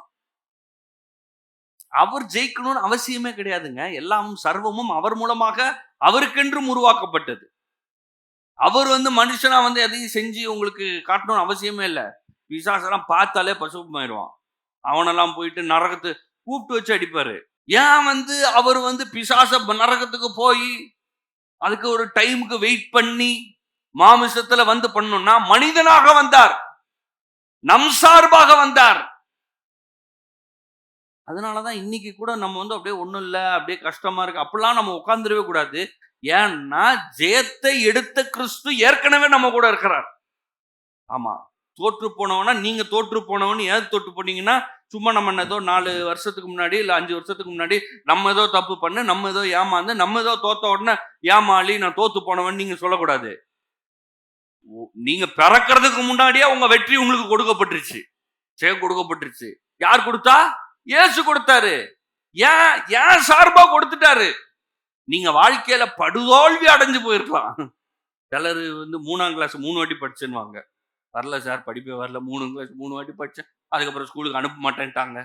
அவர் ஜெயிக்கணும்னு அவசியமே கிடையாதுங்க. எல்லாம் சர்வமும் அவர் மூலமாக அவருக்கென்றும் உருவாக்கப்பட்டது. அவர் மனுஷனா எதையும் செஞ்சு உங்களுக்கு காட்டணும்னு அவசியமே இல்லை. பிசாசெல்லாம் பார்த்தாலே பசுமாயிருவான். அவனெல்லாம் போயிட்டு நரகத்தை கூப்பிட்டு வச்சு அடிப்பாரு. ஏன் அவர் பிசாச நரகத்துக்கு போய் அதுக்கு ஒரு டைமுக்கு வெயிட் பண்ணி மாமிசத்துல பண்ணணும்னா மனிதனாக வந்தார், நம் சார்பாக வந்தார். அதனாலதான் இன்னைக்கு கூட நம்ம அப்படியே ஒண்ணும் இல்லை, அப்படியே கஷ்டமா இருக்கு அப்படிலாம் நம்ம உட்கார்ந்துடவே கூடாது. ஏன்னா ஜெயத்தை எடுத்த கிறிஸ்து ஏற்கனவே நம்ம கூட இருக்கிறார். ஆமா, தோற்று போனவனா நீங்க தோற்று போனவன். ஏன் தோற்று போனீங்கன்னா, சும்மா நம்ம ஏதோ 4 வருஷத்துக்கு முன்னாடி இல்ல 5 வருஷத்துக்கு முன்னாடி நம்ம ஏதோ தப்பு பண்ணு, நம்ம ஏதோ ஏமாந்து, நம்ம ஏதோ தோத்த உடனே ஏமாளி நான் தோத்து போனவன் நீங்க சொல்லக்கூடாது. நீங்க பிறக்கிறதுக்கு முன்னாடியே உங்க வெற்றி உங்களுக்கு கொடுக்கப்பட்டுருச்சு, ஜெயம் கொடுக்கப்பட்டுருச்சு. யார் கொடுத்தா? இயேசு கொடுத்தாரு. ஏன் சார்பா கொடுத்துட்டாரு. நீங்க வாழ்க்கையில படுதோல்வி அடைஞ்சு போயிருக்கலாம். சிலர் 3ஆம் கிளாஸ் 3 வாட்டி படிச்சுன்னுவாங்க. வரல சார், படிப்பே வரல, 3 கிளாஸ் 3 வாட்டி படிச்சேன், அதுக்கப்புறம் ஸ்கூலுக்கு அனுப்ப மாட்டேன்ட்டாங்க.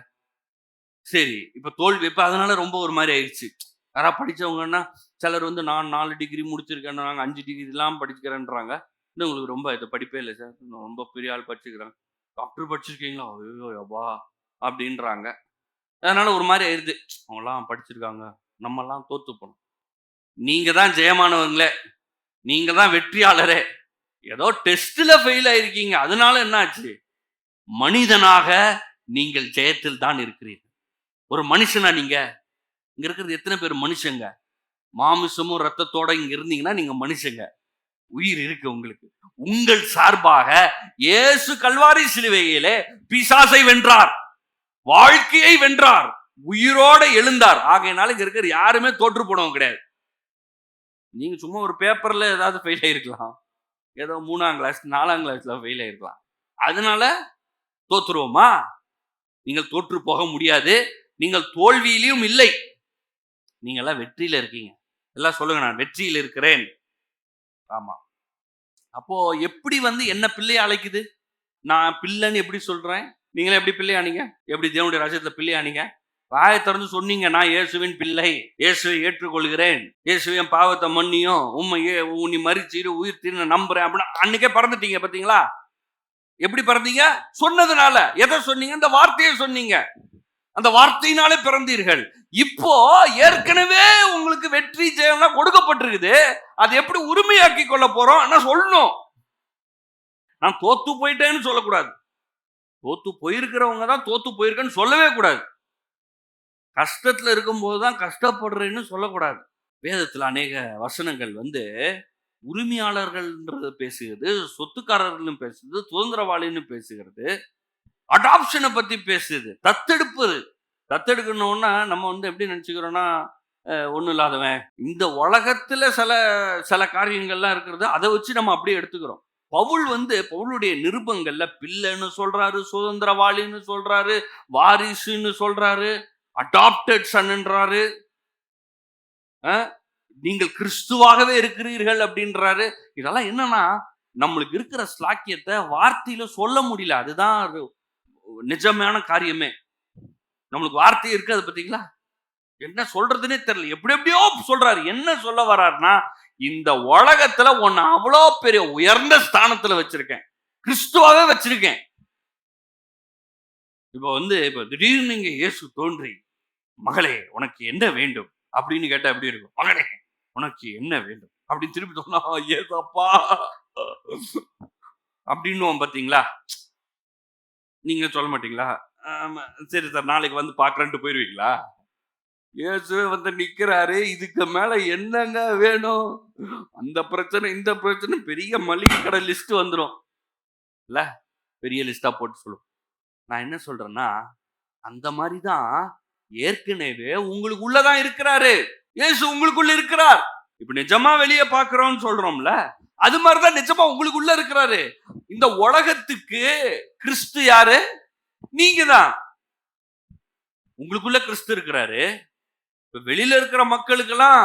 சரி, இப்ப தோல்வி. இப்ப அதனால ரொம்ப ஒரு மாதிரி ஆயிடுச்சு. யாரா படிச்சவங்கன்னா சிலர் நான் 4 டிகிரி முடிச்சிருக்கேன், நாங்க 5 டிகிரி எல்லாம் படிச்சுக்கிறேன்றாங்க. இன்னும் உங்களுக்கு ரொம்ப இது படிப்பே இல்லை சார், ரொம்ப பெரிய ஆள் படிச்சுக்கிறாங்க. டாக்டர் படிச்சிருக்கீங்களா? ஐயோ யப்பா அப்படின்றாங்க. அதனால ஒரு மாதிரி ஆயிடுது. அவங்கலாம் படிச்சிருக்காங்க, நம்மலாம் தோத்து போனோம். நீங்க தான் ஜெயமானவங்களே, நீங்க தான் வெற்றியாளரே. ஏதோ டெஸ்ட்ல ஃபெயில் ஆயிருக்கீங்க, அதனால என்ன ஆச்சு? மனிதனாக நீங்கள் ஜெயத்தில் தான் இருக்கிறீர்கள். ஒரு மனுஷனா நீங்க? இங்க இருக்கிறது எத்தனை பேர் மனுஷங்க? மாமிசமும் ரத்தத்தோட இங்க இருந்தீங்கன்னா நீங்க மனுஷங்க. உயிர் இருக்கு உங்களுக்கு. உங்கள் சார்பாக இயேசு கல்வாரி சிலுவையிலே பிசாசை வென்றார், வாழ்க்கையை வென்றார், உயிரோட எழுந்தார். ஆகையினால இங்க இருக்கிற யாருமே தோற்று போனவங்க கிடையாது. நீங்க சும்மா ஒரு பேப்பர்ல ஏதாவது ஃபெயில் ஆயிருக்கலாம், ஏதோ 3ஆம் கிளாஸ் 4ஆம் கிளாஸ்ல ஃபெயில் ஆயிருக்கலாம். அதனால தோத்துருவோமா? நீங்கள் தோற்று போக முடியாது. நீங்கள் தோல்வியிலும் இல்லை, நீங்க எல்லாம் வெற்றியில இருக்கீங்க. எல்லாம் சொல்லுங்க, நான் வெற்றியில் இருக்கிறேன். ஆமா. அப்போ எப்படி என்ன பிள்ளையை அழைக்குது? நான் பிள்ளைன்னு எப்படி சொல்றேன்? நீங்களே எப்படி பிள்ளை ஆனீங்க? எப்படி தேவனுடைய ராஜ்யத்துல பிள்ளை ஆனீங்க? வாயை திறந்து சொன்னீங்க, நான் இயேசுவின் பிள்ளை, இயேசுவை ஏற்றுக்கொள்கிறேன், இயேசுவை என் பாவத்தை மன்னியும், உண்மையே நீ மரிச்சீரு உயிர் தீர்ந்து நம்புறேன் அப்படின்னு அன்னைக்கே பறந்துட்டீங்க. பாத்தீங்களா எப்படி பறந்தீங்க? சொன்னதுனால. எதை சொன்னீங்க? இந்த வார்த்தையை சொன்னீங்க. அந்த வார்த்தையினாலே பிறந்தீர்கள். இப்போ ஏற்கனவே உங்களுக்கு வெற்றி ஜெயம்லாம் கொடுக்கப்பட்டிருக்குது. அது எப்படி உரிமையாக்கி கொள்ள போறோம்? நான் சொல்லணும். நான் தோத்து போயிட்டேன்னு சொல்லக்கூடாது. தோத்து போயிருக்கிறவங்க தான் தோத்து போயிருக்கேன்னு சொல்லவே கூடாது. கஷ்டத்துல இருக்கும்போது தான் கஷ்டப்படுறேன்னு சொல்லக்கூடாது. வேதத்துல அநேக வசனங்கள் உரிமையாளர்கள்ன்றது பேசுகிறது, சொத்துக்காரர்கள் பேசுது, சுதந்திரவாளின்னு பேசுகிறது, அடாப்ஷனை பத்தி பேசுது, தத்தெடுப்பது. தத்தெடுக்கணும்னா நம்ம எப்படி நினைச்சுக்கிறோம்னா ஒன்றும் இல்லாதவன், இந்த உலகத்துல சில சில காரியங்கள்லாம் இருக்கிறது, அதை வச்சு நம்ம அப்படியே எடுத்துக்கிறோம். பவுல் பவுலுடைய நிருபங்கள்ல பிள்ளைன்னு சொல்றாரு, சுதந்திரவாளின்னு சொல்றாரு, வாரிசுன்னு சொல்றாரு, அடாப்டட் சன்ன்றாரு, நீங்கள் கிறிஸ்துவாகவே இருக்கிறீர்கள் அப்படின்றாரு. இதெல்லாம் என்னன்னா நம்மளுக்கு இருக்கிற ஸ்லாக்கியத்தை வார்த்தையில சொல்ல முடியல. அதுதான் நிஜமான காரியமே. நம்மளுக்கு வார்த்தை இருக்கு, அது பார்த்தீங்களா? என்ன சொல்றதுன்னே தெரியல, எப்படி எப்படியோ சொல்றாரு. என்ன சொல்ல வர்றாருன்னா, இந்த உலகத்துல உன்னை அவ்வளோ பெரிய உயர்ந்த ஸ்தானத்துல வச்சிருக்கேன், கிறிஸ்துவாவே வச்சிருக்கேன். இப்போ திடீர்னு நீங்க இயேசு தோன்றி, மகளே உனக்கு என்ன வேண்டும் அப்படின்னு கேட்டா எப்படி இருக்கும்? மகனே உனக்கு என்ன வேண்டும் அப்படின்னு திருப்பி சொன்னா, ஏசப்பா அப்படின்னு பாத்தீங்களா? நீங்க சொல்ல மாட்டீங்களா? சரி சார், நாளைக்கு பாக்குறேன்ட்டு போயிருவீங்களா? இயேசுவே நிக்கிறாரு, இதுக்கு மேல என்னங்க வேணும்? அந்த பிரச்சனை இந்த பிரச்சனை பெரிய மளிகை கடை லிஸ்ட் வந்துடும் இல்ல, பெரிய லிஸ்டா போட்டு சொல்லுவோம். நான் என்ன சொல்றேன்னா, அந்த மாதிரிதான் ஏற்கனவே உங்களுக்கு உள்ளதான் இருக்கிறாரு. இயேசு உங்களுக்குள்ள இருக்கிறார். இப்ப நிஜமா வெளியே பாக்குறோம்னு சொல்றோம்ல, அது மாதிரிதான் நிஜமா உங்களுக்குள்ள இருக்கிறாரு. இந்த உலகத்துக்கு கிறிஸ்து யாரு? நீங்க தான். உங்களுக்குள்ள கிறிஸ்து இருக்கிறாரு. வெளியில இருக்கிற மக்களுக்கெல்லாம்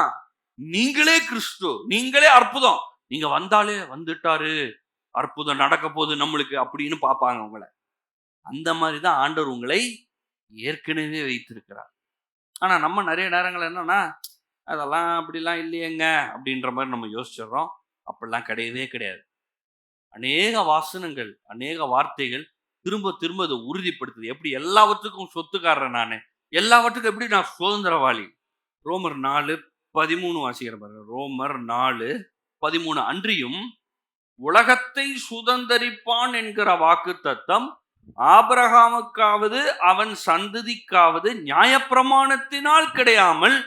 நீங்களே கிறிஸ்து, நீங்களே அற்புதம். நீங்க வந்தாலே வந்துட்டாரு, அற்புதம் நடக்க போகுது நம்மளுக்கு அப்படின்னு பார்ப்பாங்க உங்களை. அந்த மாதிரிதான் ஆண்டவர் உங்களை ஏற்கனவே வைத்திருக்கிறார். ஆனா நம்ம நிறைய நேரங்கள் என்னன்னா, அதெல்லாம் அப்படிலாம் இல்லையேங்க அப்படின்ற மாதிரி நம்ம யோசிச்சிடறோம். அப்படிலாம் கிடையவே கிடையாது. அநேக வாசனங்கள், அநேக வார்த்தைகள் திரும்ப திரும்ப அதை உறுதிப்படுத்துது. எப்படி எல்லாவற்றுக்கும் சொத்துக்காரன் நானு, எல்லாவற்றுக்கும் எப்படி நான் சுதந்திரவாளி. ரோமர் 4:13 வாசிக்கிற பாருங்க. ரோமர் 4:13. அன்றியும் உலகத்தை சுதந்தரிப்பான் என்கிற வாக்கு தத்தம் ஆபிரகாமுக்காவது அவன் சந்ததிக்காவது நியாயப்பிரமாணத்தினால் கிடையாமல்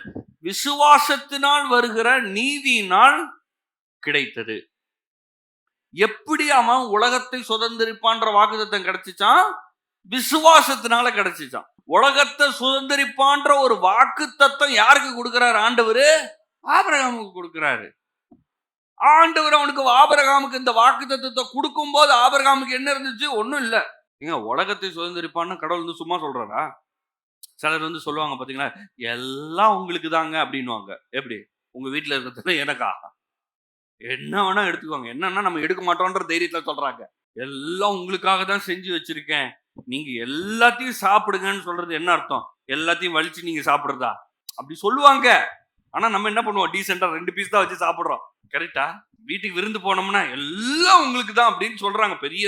விசுவாசத்தினால் வருகிற நீதியினால் கிடைத்தது. எப்படி அவன் உலகத்தை சுதந்திரிப்பான்ற வாக்கு தத்தம் கிடைச்சிச்சான்? விசுவாசத்தினால கிடைச்சிச்சான். உலகத்தை சுதந்திரிப்பான்ற ஒரு வாக்கு தத்தம் யாருக்கு கொடுக்கிறாரு? ஆண்டவர் ஆபிரகாமுக்கு கொடுக்கிறாரு. ஆண்டவர் அவனுக்கு ஆபிரகாமுக்கு இந்த வாக்கு தத்தத்தை கொடுக்கும் போது ஆபிரகாமுக்கு என்ன இருந்துச்சு? ஒன்றும் இல்லை. ஏங்க, உலகத்தை சுதந்திரிப்பான்னு கடவுள் சும்மா சொல்றாரா? சிலர் சொல்லுவாங்க பாத்தீங்களா, எல்லாம் உங்களுக்கு தாங்க அப்படின்னுவாங்க. எப்படி? உங்க வீட்டுல இருக்கிறது எனக்கா? என்ன வேணா எடுத்துக்கோங்க. என்னன்னா நம்ம எடுக்க மாட்டோம்ன்ற தைரியத்துல சொல்றாங்க. எல்லாம் உங்களுக்காக தான் செஞ்சு வச்சிருக்கேன், நீங்க எல்லாத்தையும் சாப்பிடுங்கன்னு சொல்றது என்ன அர்த்தம்? எல்லாத்தையும் வலிச்சு நீங்க சாப்பிடுறதா? அப்படி சொல்லுவாங்க. ஆனா நம்ம என்ன பண்ணுவோம்? டீசெண்டா 2 பீஸ் தான் வச்சு சாப்பிடுறோம். கரெக்டா? வீட்டுக்கு விருந்து போனோம்னா எல்லாம் உங்களுக்கு தான் அப்படின்னு சொல்றாங்க, பெரிய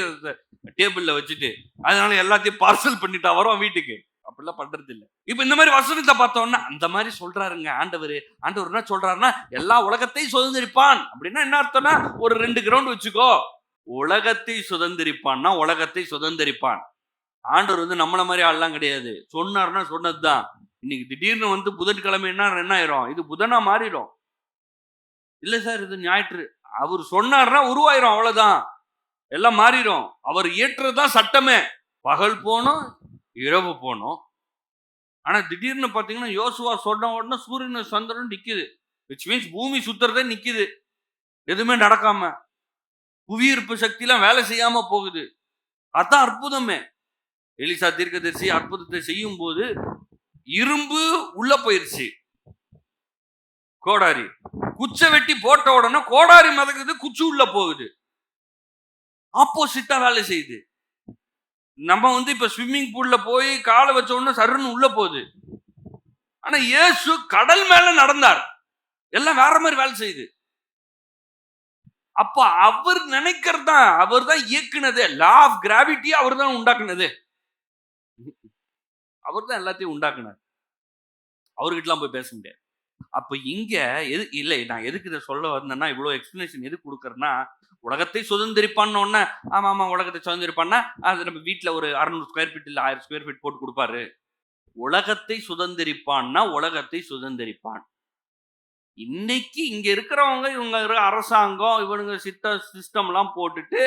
டேபிள்ல வச்சுட்டு. அதனால எல்லாத்தையும் பார்சல் பண்ணிட்டா வரோம் வீட்டுக்கு. அப்படிலாம் அப்படிலாம் பண்றது இல்ல. இப்ப இந்த மாதிரி வசனத்தை பார்த்தோம்னா அந்த மாதிரி சொல்றாருங்க ஆண்டவர். ஆண்டவர் என்ன சொல்றாருன்னா எல்லா உலகத்தையும் சுதந்திரிப்பான் அப்படின்னா என்ன அர்த்தம்னா ஒரு 2 கிரவுண்ட் வச்சுக்கோ. உலகத்தை சுதந்திரிப்பான்னா உலகத்தை சுதந்திரிப்பான். ஆண்டவர் வந்து நம்மள மாதிரி ஆள்லாம் கிடையாது. சொன்னார்னா சொன்னதுதான். இன்னைக்கு திடீர்னு வந்து புதன்கிழமை என்ன ஆயிரும், இது புதனா மாறிடும். இல்ல சார் இது ஞாயிற்று. அவர் சொன்னார்னா உருவாயிரும், அவ்வளவுதான். எல்லாம் மாறிடும். அவர் இயற்றுறதுதான் சட்டமே. பகல் போனோம், இரவு போனோம். ஆனா திடீர்னு பாத்தீங்கன்னா யோசுவா சொன்ன உடனே சூரியன் சந்திரன் நிக்குது. விச் மீன்ஸ் பூமி சுத்துறதே நிக்குது. எதுவுமே நடக்காம புவியீர்ப்பு சக்தி எல்லாம் வேலை செய்யாம போகுது. அதான் அற்புதமே. எலிசா தீர்க்கதரிசி அற்புதத்தை செய்யும் போது இரும்பு உள்ள போயிருச்சு. கோடாரி குச்சை வெட்டி போட்ட உடனே கோடாரி மதக்குது, குச்சி உள்ள போகுது. ஆப்போசிட்டா வேலை செய்யுது. நம்ம வந்து இப்ப ஸ்விம்மிங் பூல்ல போய் காலை வச்ச உடனே சருன்னு உள்ள போகுது. ஆனா இயேசு கடல் மேல நடந்தார். எல்லாம் வேற மாதிரி வேலை செய்யுது. அப்ப அவர் நினைக்கிறது தான், அவர் தான் இயக்குனது. லா ஆஃப் கிராவிட்டி அவர் தான் உண்டாக்குனது. அவர் தான் எல்லாத்தையும் உண்டாக்குனார். அவர்கிட்டலாம் போய் பேச முடியாது. அப்ப இங்க இல்லை, நான் எதுக்கு இதை சொல்ல வந்தேன்னா, இவ்வளவு எக்ஸ்பிளனேஷன் எதுக்கு கொடுக்கறேன்னா, உலகத்தை சுதந்திரிப்பான்னு ஒண்ணு. ஆமா ஆமா உலகத்தை சுதந்திரிப்பான்னா அது நம்ம வீட்டுல ஒரு 600 ஸ்கொயர் ஃபீட் இல்ல 1000 ஸ்கொயர் ஃபீட் போட்டு கொடுப்பாரு. உலகத்தை சுதந்திரிப்பான்னா உலகத்தை சுதந்திரிப்பான். இன்னைக்கு இங்க இருக்கிறவங்க இவங்க அரசாங்கம் இவனுங்க சிஸ்டம் எல்லாம் போட்டுட்டு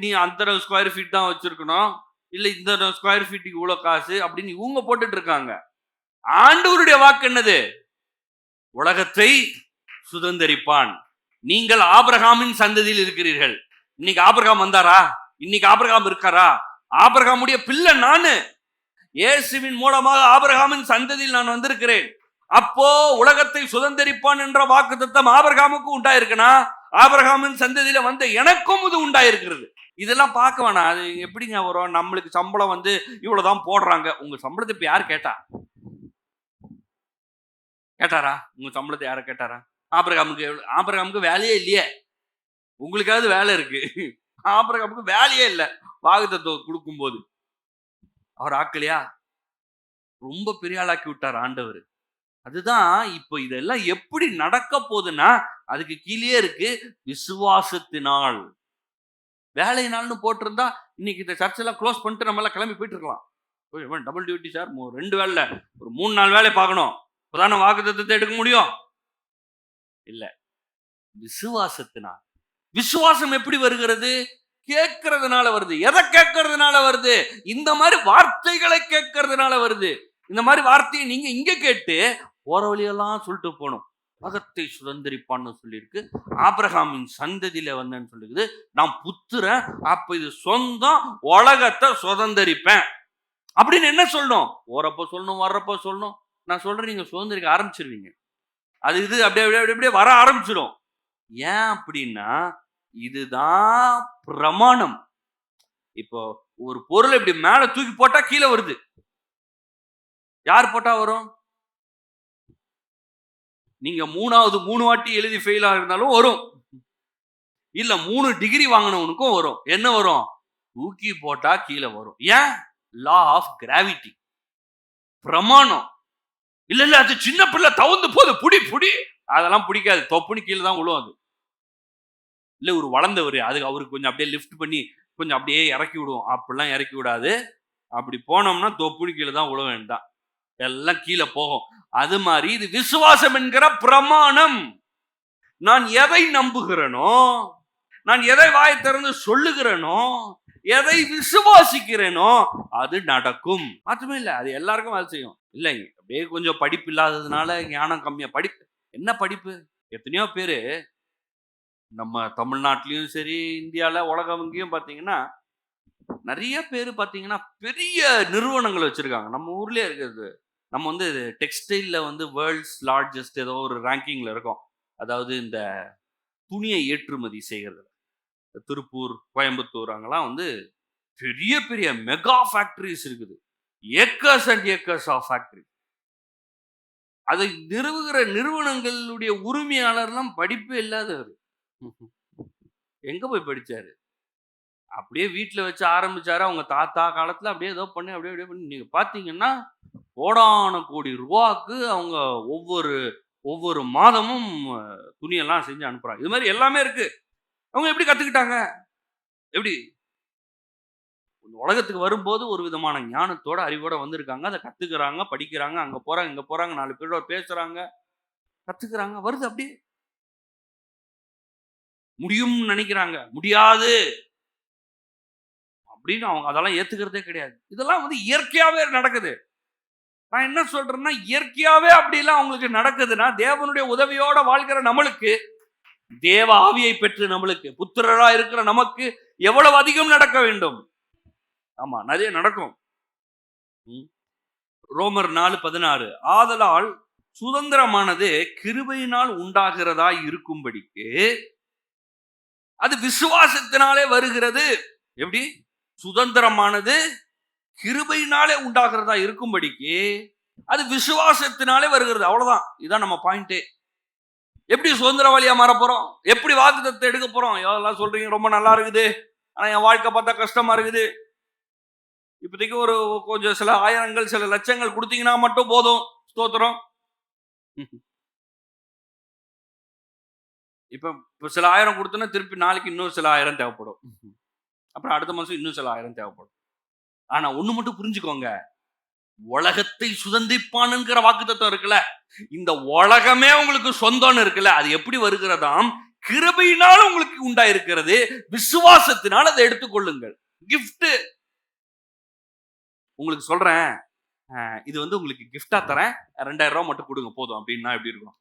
நீ அந்த ஸ்கொயர் ஃபீட் தான் வச்சிருக்கணும், இல்ல இந்த ஸ்கொயர் ஃபீட்டுக்கு இவ்வளவு காசு அப்படின்னு இவங்க போட்டுட்டு இருக்காங்க. ஆண்டவருடைய வாக்கு என்னது? உலகத்தை சுதந்திரிப்பான். நீங்கள் ஆபிரகாமின் சந்ததியில் இருக்கிறீர்கள். இன்னைக்கு ஆபிரகாம் வந்தாரா? இன்னைக்கு ஆபிரகாம் இருக்காரா? ஆபிரகாமுடைய பிள்ளை நானு. இயேசுவின் மூலமாக ஆபிரகாமின் சந்ததியில் நான் வந்திருக்கிறேன். அப்போ உலகத்தை சுதந்திரிப்பான் என்ற வாக்குத்தத்தம் ஆபிரகாமுக்கும் உண்டாயிருக்குன்னா ஆபிரகாமின் சந்ததியில வந்த எனக்கும் இது உண்டாயிருக்கிறது. இதெல்லாம் பார்க்க வேணாம். அது எப்படிங்க வரும்? நம்மளுக்கு சம்பளம் வந்து இவ்வளவுதான் போடுறாங்க. உங்க சம்பளத்தை இப்ப யார் கேட்டாரா? உங்க சம்பளத்தை யார கேட்டாரா? ஆபிரகாமுக்கு வேலையே இல்லையே. உங்களுக்காவது வேலை இருக்கு, ஆபிரகாமுக்கு வேலையே இல்லை. வாக்குத்தத்தம் கொடுக்கும் போது அவர் ஆக்கலையா? ரொம்ப பெரிய ஆளாக்கி விட்டார் ஆண்டவர். அதுதான் இப்ப இதெல்லாம் எப்படி நடக்க போகுதுன்னா அதுக்கு கீழே இருக்கு விசுவாசத்தினால். வேலையினால்னு போட்டிருந்தா இன்னைக்கு இந்த சர்ச்செல்லாம் க்ளோஸ் பண்ணிட்டு நம்ம எல்லாம் கிளம்பி போயிட்டு இருக்கலாம். டபுள் டியூட்டி சார், 2 வேலை ஒரு 3-4 வேலை பார்க்கணும், இப்பதான் வாக்குத்தத்தத்தை எடுக்க முடியும். இல்ல, விசுவாசத்தினால். விசுவாசம் எப்படி வருகிறது? கேட்கறதுனால வருது. எதை கேட்கறதுனால வருது? இந்த மாதிரி வார்த்தைகளை கேட்கறதுனால வருது. இந்த மாதிரி வார்த்தையை நீங்க இங்க கேட்டு போற வழியெல்லாம் சொல்லிட்டு போகணும். உலகத்தை சுதந்திரிப்பான்னு சொல்லியிருக்கு. ஆபிரகாமின் சந்ததியில வந்தேன்னு சொல்லிருக்குது. நான் புத்திரன், அப்ப இது சொந்தம், உலகத்தை சுதந்திரிப்பேன் அப்படின்னு என்ன சொல்லணும்? போறப்ப சொல்லணும், வர்றப்ப சொல்லணும். நான் சொல்றேன், நீங்க சுதந்திரிக்க ஆரம்பிச்சிருவீங்க. அது இது அப்படியே அப்படியே அப்படியே வர ஆரம்பிச்சிடும். ஏன் அப்படின்னா இதுதான் பிரமாணம். இப்போ ஒரு பொருள் இப்படி மேல தூக்கி போட்டா கீழே வருது. யார் போட்டா வரும்? நீங்க 3 வாட்டி எழுதி ஃபெயில் ஆகிருந்தாலும் வரும். இல்ல 3 டிகிரி வாங்கினவனுக்கும் வரும். என்ன வரும்? தூக்கி போட்டா கீழே வரும். ஏன்? லா ஆஃப் கிராவிட்டி, பிரமாணம். இல்ல அது சின்ன பிள்ளை தவுந்து போது புடி அதெல்லாம் பிடிக்காது. தொப்புன்னு கீழே தான் விழும். அது இல்ல ஒரு வளர்ந்தவர், அதுக்கு அவருக்கு கொஞ்சம் அப்படியே லிஃப்ட் பண்ணி கொஞ்சம் அப்படியே இறக்கி விடுவோம். அப்படிலாம் இறக்கி விடாது. அப்படி போனோம்னா தொப்புன்னு கீழே தான் விழ வேண்டாம், எல்லாம் கீழே போகும். அது மாதிரி இது விசுவாசம் என்கிற பிரமாணம். நான் எதை நம்புகிறேனோ, நான் எதை வாய் திறந்து சொல்லுகிறேனோ, எதை விசுவாசிக்கிறேனோ அது நடக்கும். மட்டுமே இல்ல, அது எல்லாருக்கும் வேலை செய்யும். இல்லைங்க அப்படியே கொஞ்சம் படிப்பு இல்லாததுனால ஞானம் கம்மியா. படிப்பு என்ன படிப்பு? எத்தனையோ பேரு நம்ம தமிழ்நாட்டிலையும் சரி, இந்தியால உலகம் எங்கேயும் பாத்தீங்கன்னா நிறைய பேர் பாத்தீங்கன்னா பெரிய நிறுவனங்கள் வச்சிருக்காங்க. நம்ம ஊர்லயே இருக்கிறது. நம்ம வந்து டெக்ஸ்டைல்ல வந்து வேர்ல்ட்ஸ் லார்ஜஸ்ட் ஏதோ ஒரு ரேங்கிங்ல இருக்கோம். அதாவது இந்த துணியை ஏற்றுமதி செய்கிறது. திருப்பூர், கோயம்புத்தூர் அங்கெல்லாம் வந்து பெரிய பெரிய மெகா ஃபேக்டரிஸ் இருக்குது. Acres and acres of factory. அதை நிறுவுகிற நிறுவனங்களுடைய உரிமையாளர்லாம் படிப்பே இல்லாதவர். எங்க போய் படிச்சாரு? அப்படியே வீட்டுல வச்சு ஆரம்பிச்சாரு. அவங்க தாத்தா காலத்துல அப்படியே ஏதோ பண்ணி அப்படியே அப்படியே பண்ணி நீங்க பாத்தீங்கன்னா, கோடான கோடி ரூபாய்க்கு அவங்க ஒவ்வொரு ஒவ்வொரு மாதமும் துணியெல்லாம் செஞ்சு அனுப்புறாங்க. இது மாதிரி எல்லாமே இருக்கு. அவங்க எப்படி கத்துக்கிட்டாங்க? எப்படி? உலகத்துக்கு வரும்போது ஒரு விதமான ஞானத்தோட, அறிவோட வந்திருக்காங்க. அத கத்துக்கிறாங்க, படிக்கிறாங்க, அங்க போறாங்க, இங்க போறாங்க, 4 பேரோட பேசுறாங்க, கத்துக்கிறாங்க. வருது அப்படியே. முடியும்னு நெனைக்கிறாங்க. முடியாது அப்படின்னு அவங்க அதெல்லாம் ஏத்துக்கிறதே கிடையாது. இதெல்லாம் வந்து இயற்கையாவே நடக்குது. நான் என்ன சொல்றேன்னா, இயற்கையாவே அப்படிலாம் அவங்களுக்கு நடக்குதுன்னா, தேவனுடைய உதவியோட வாழ்கிற நம்மளுக்கு, தேவ ஆவியை பெற்று நம்மளுக்கு, புத்திரரா இருக்கிற நமக்கு எவ்வளவு அதிகம் நடக்க வேண்டும்? ஆமா, நிறைய நடக்கும். ரோமர் 4:16 ஆதலால் சுதந்திரமானது கிருபையினால் உண்டாகிறதா இருக்கும்படிக்கு அது விசுவாசத்தினாலே வருகிறது. எப்படி? சுதந்திரமானது கிருபையினாலே உண்டாகிறதா இருக்கும்படிக்கு அது விசுவாசத்தினாலே வருகிறது. அவ்வளவுதான். இதான் நம்ம பாயிண்டே. எப்படி சுதந்திரவாளியா மாற போறோம்? எப்படி வாக்குத்தத்தத்தை எடுக்க போறோம்? எல்லாம் சொல்றீங்க ரொம்ப நல்லா இருக்குது, ஆனா என் வாழ்க்கை பார்த்தா கஷ்டமா இருக்குது. இப்போதைக்கு ஒரு கொஞ்சம் சில ஆயிரங்கள் சில லட்சங்கள் கொடுத்தீங்கன்னா மட்டும் போதும். ஸ்தோத்திரம். இப்ப சில ஆயிரம் கொடுத்தோன்னா திருப்பி நாளைக்கு இன்னும் சில ஆயிரம் தேவைப்படும். அப்புறம் அடுத்த மாசம் இன்னும் சில ஆயிரம் தேவைப்படும். ஆனா ஒண்ணு மட்டும் புரிஞ்சுக்கோங்க, உலகத்தை சுதந்திப்பானுங்கிற வாக்குத்தத்தம் இருக்குல்ல, இந்த உலகமே உங்களுக்கு சொந்தம்னு இருக்குல்ல, அது எப்படி வருகிறதாம்? கிருபையினால் உங்களுக்கு உண்டாயிருக்கிறது, விசுவாசத்தினால் அதை எடுத்துக்கொள்ளுங்கள். கிஃப்ட். உங்களுக்கு சொல்றேன், இது வந்து உங்களுக்கு கிஃப்டா தரேன், 2000 ரூபாய் மட்டும் கொடுங்க போதும் அப்படின்னா எப்படி இருக்கும்?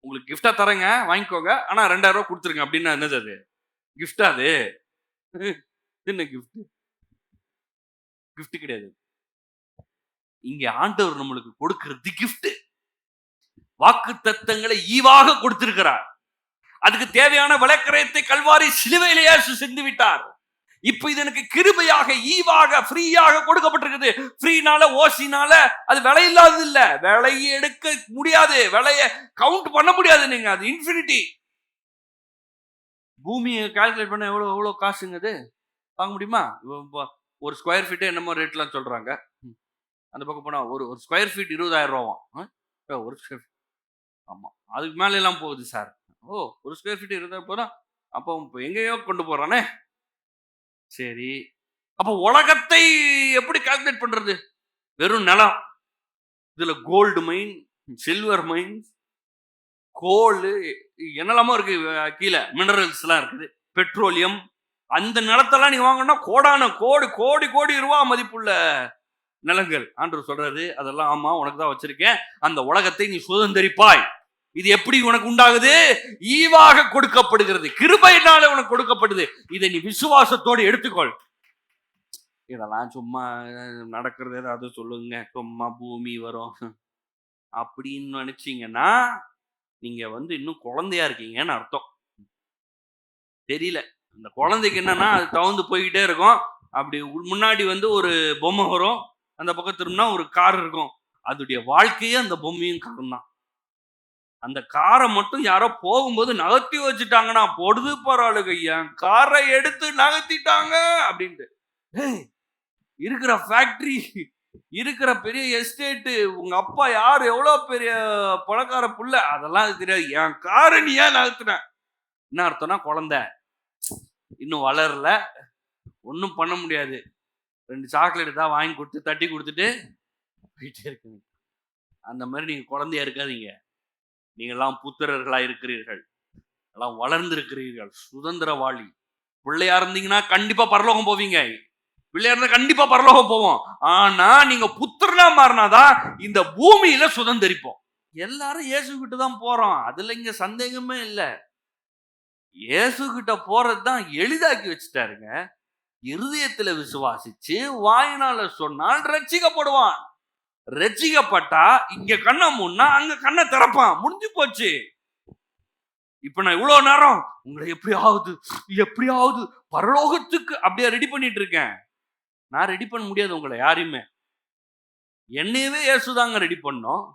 உங்களுக்கு கிஃப்டா தரேங்க, வாங்கிக்கோங்க, ஆனா 2000 ரூபாய் கொடுத்துருங்க அப்படின்னா என்னது அது? கிஃப்டா அது? என்ன கிஃப்ட்? கிஃப்ட் கிடையாது. இங்க ஆண்டவர் நம்மளுக்கு கொடுக்கிறது கிஃப்ட். வாக்கு தத்தங்களை ஈவாக கொடுத்திருக்கிறார். அதுக்கு தேவையான விளக்கரத்தை கல்வாரி சிலுவையிலேயே சிந்து விட்டார். இப்ப இது எனக்கு கிருபையாக ஈவாக ஃப்ரீயாக கொடுக்கப்பட்டிருக்குது. ஃப்ரீனால ஓசினால அது விலை இல்லாதது இல்ல. விலையை எடுக்க முடியாது, விலையை கவுண்ட் பண்ண முடியாது. நீங்க அது இன்ஃபினிட்டி. பூமியை கால்குலேட் பண்ண எவ்வளவு எவ்வளவு காசுங்க அது? வாங்க முடியுமா? ஒரு ஸ்கொயர் ஃபீட் என்னமோ ரேட்லாம் சொல்றாங்க. அந்த பக்கம் போனா ஒரு ஸ்கொயர் ஃபீட் 20,000 ரூபாவாம். ஒரு ஸ்கொயர் ஃபீட். ஆமா, அதுக்கு மேல எல்லாம் போகுது சார். ஓ, ஒரு ஸ்கொயர் ஃபீட் 20,000 போதா? அப்போ எங்கேயோ கொண்டு போறானே. சரி, அப்ப உலகத்தை எப்படி கால்குலேட் பண்றது? வெறும் நிலம். இதுல கோல்டு மைன், சில்வர் மைன், கோல், என்னெல்லாமோ இருக்கு. கீழே மினரல்ஸ் எல்லாம் இருக்குது, பெட்ரோலியம். அந்த நிலத்தெல்லாம் நீங்க வாங்கணும்னா கோடான கோடி கோடி கோடி ரூபாய் மதிப்புள்ள நிலங்கள். ஆண்டவர் சொல்றாரு, அதெல்லாம் ஆமா உனக்கு தான் வச்சிருக்கேன், அந்த உலகத்தை நீ சுதந்திரிப்பாய். இது எப்படி உனக்கு உண்டாகுது? ஈவாக கொடுக்கப்படுகிறது, கிருபையினால உனக்கு கொடுக்கப்படுது. இதை நீ விசுவாசத்தோடு எடுத்துக்கொள். இதெல்லாம் சும்மா நடக்கிறது ஏதாவது சொல்லுங்க, சும்மா பூமி வரும் அப்படின்னு நினைச்சீங்கன்னா நீங்க வந்து இன்னும் குழந்தையா இருக்கீங்கன்னு அர்த்தம். தெரியல. அந்த குழந்தைக்கு என்னன்னா அது தவந்து போய்கிட்டே இருக்கும். அப்படி முன்னாடி வந்து ஒரு பொம்மை வரும், அந்த பக்கம் திரும்பினா ஒரு கார் இருக்கும். அதோடைய வாழ்க்கையே அந்த பொம்மையும் காரும் தான். அந்த காரை மட்டும் யாரோ போகும்போது நகர்த்தி வச்சுட்டாங்கன்னா பொடுது பரவாயில்ல, என் காரை எடுத்து நகர்த்திட்டாங்க அப்படின்ட்டு. இருக்கிற ஃபேக்டரி, இருக்கிற பெரிய எஸ்டேட்டு, உங்க அப்பா யாரு எவ்வளவு பெரிய பணக்கார புள்ள, அதெல்லாம் தெரியாது. என் காரை நீ ஏன் நகர்த்தின? என்ன அர்த்தம்னா குழந்தை இன்னும் வளரல, ஒன்றும் பண்ண முடியாது. 2 சாக்லேட் தான் வாங்கி கொடுத்து தட்டி கொடுத்துட்டு போயிட்டே இருக்குங்க. அந்த மாதிரி நீங்க குழந்தையா இருக்காதீங்க. நீங்கெல்லாம் புத்திரர்களா இருக்கிறீர்கள், எல்லாம் வளர்ந்திருக்கிறீர்கள், சுதந்திரவாளி. பிள்ளையா இருந்தீங்கன்னா கண்டிப்பா பரலோகம் போவீங்க. பிள்ளையா இருந்தா கண்டிப்பா பரலோகம் போவோம். ஆனா நீங்க புத்திரனா மாறினாதான் இந்த பூமியில சுதந்திரிப்போம். எல்லாரும் இயேசு கிட்ட தான் போறோம், அதுல இங்க சந்தேகமே இல்லை. இயேசு கிட்ட போறதுதான் எளிதாக்கி வச்சுட்டாருங்க. இருதயத்துல விசுவாசிச்சு வாயினால சொன்னால் ரட்சிக்கப்படுவான். ரட்சிக்கப்பட்டா இங்க கண்ணை முன்னா அங்க கண்ணை திறப்பான். முடிஞ்சு போச்சு. இப்ப நான் இவ்வளவு நேரம் உங்களை எப்படியாவது பரலோகத்துக்கு அப்படியே ரெடி பண்ணிட்டு இருக்கேன். நான் ரெடி பண்ண முடியாது உங்களை யாரையுமே. என்னையவே இயேசுதாங்க ரெடி பண்ணோம்.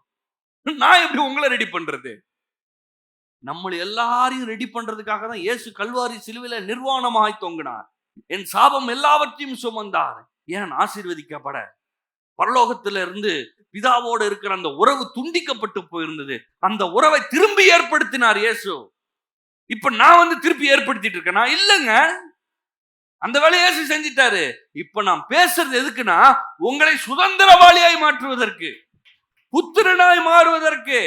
நான் எப்படி உங்களை ரெடி பண்றது? நம்மளை எல்லாரையும் ரெடி பண்றதுக்காக தான் இயேசு கல்வாரி சிலுவையில நிர்வாணமாய் தொங்கினார். என் சாபம் எல்லாவற்றையும் சுமந்தார். ஏன் ஆசீர்வதிக்கப்பட. பரலோகத்தில இருந்து பிதாவோடு இருக்கிற அந்த உறவு துண்டிக்கப்பட்டு போயிருந்தது. அந்த உறவை திரும்பி ஏற்படுத்தினார் இயேசு. இப்ப நான் திருப்பி ஏற்படுத்திட்டு இருக்கேனா? இல்லங்க. அந்த வேலையை இயேசு செஞ்சிட்டாரு. இப்ப நான் பேசுறது எதுக்குன்னா, உங்களை சுதந்திரவாளியாய் மாற்றுவதற்கு, புத்திரனாய் மாறுவதற்கு.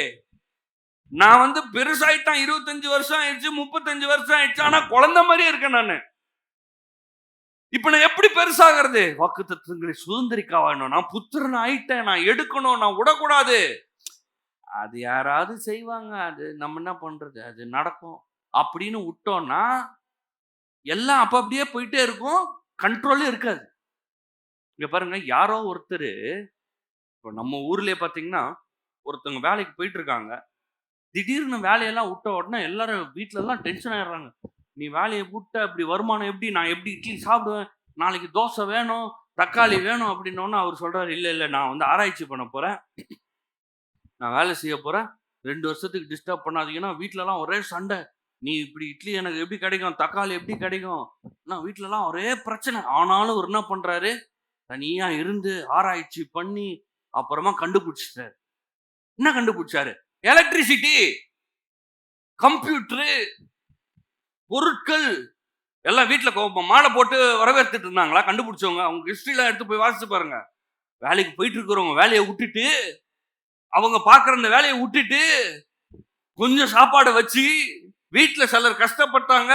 நான் பெருசாயிட்டான், 25 வருஷம் ஆயிடுச்சு, 35 வருஷம் ஆயிடுச்சு, ஆனா குழந்தை மாதிரியே இருக்கேன் நானு. இப்ப நான் எப்படி பெருசாகிறது? வாக்குத்தத்தங்களை சுதந்திரிக்க வேணும். நான் புத்திரன் ஆயிட்டேன், நான் எடுக்கணும், நான் விடக்கூடாது. அது யாராவது செய்வாங்க, அது நம்ம என்ன பண்றது, அது நடக்கும் அப்படின்னு விட்டோம்னா எல்லாம் அப்ப அப்படியே போயிட்டே இருக்கும், கண்ட்ரோலே இருக்காது. இங்க பாருங்க, யாரோ ஒருத்தர், இப்போ நம்ம ஊர்லயே பாத்தீங்கன்னா ஒருத்தவங்க வேலைக்கு போயிட்டு இருக்காங்க. திடீர்னு வேலையெல்லாம் விட்ட உடனே எல்லாரும் வீட்டுல எல்லாம் டென்ஷன் ஆயிடுறாங்க. நீ வேலையை விட்ட, இப்படி வருமானம் எப்படி, நான் எப்படி இட்லி சாப்பிடுவேன், நாளைக்கு தோசை வேணும், தக்காளி வேணும் அப்படின்னோன்னு அவர் சொல்றாரு, இல்ல நான் ஆராய்ச்சி பண்ண போறேன், நான் வேலை செய்ய போறேன், 2 வருஷத்துக்கு டிஸ்டர்ப் பண்ணாதீங்கன்னா. வீட்டுலலாம் ஒரே சண்டை, நீ இப்படி இட்லி எனக்கு எப்படி கிடைக்கும், தக்காளி எப்படி கிடைக்கும், நான் வீட்டுலலாம் ஒரே பிரச்சனை. ஆனாலும் அவர் என்ன பண்றாரு, தனியா இருந்து ஆராய்ச்சி பண்ணி அப்புறமா கண்டுபிடிச்சிட்டாரு. என்ன கண்டுபிடிச்சாரு? எலக்ட்ரிசிட்டி, கம்ப்யூட்டரு, பொருட்கள் எல்லாம் வீட்டுல மாலை போட்டு வரவேற்றுட்டு இருந்தாங்களா கண்டுபிடிச்சவங்க. அவங்க ஹிஸ்டரியில எடுத்து போய் வாசிச்சு பாருங்க. வேலைக்கு போயிட்டு இருக்கிறவங்க வேலையை விட்டுட்டு, அவங்க பாக்குற அந்த வேலையை விட்டுட்டு கொஞ்சம் சாப்பாடை வச்சு, வீட்டுல சிலர் கஷ்டப்பட்டாங்க,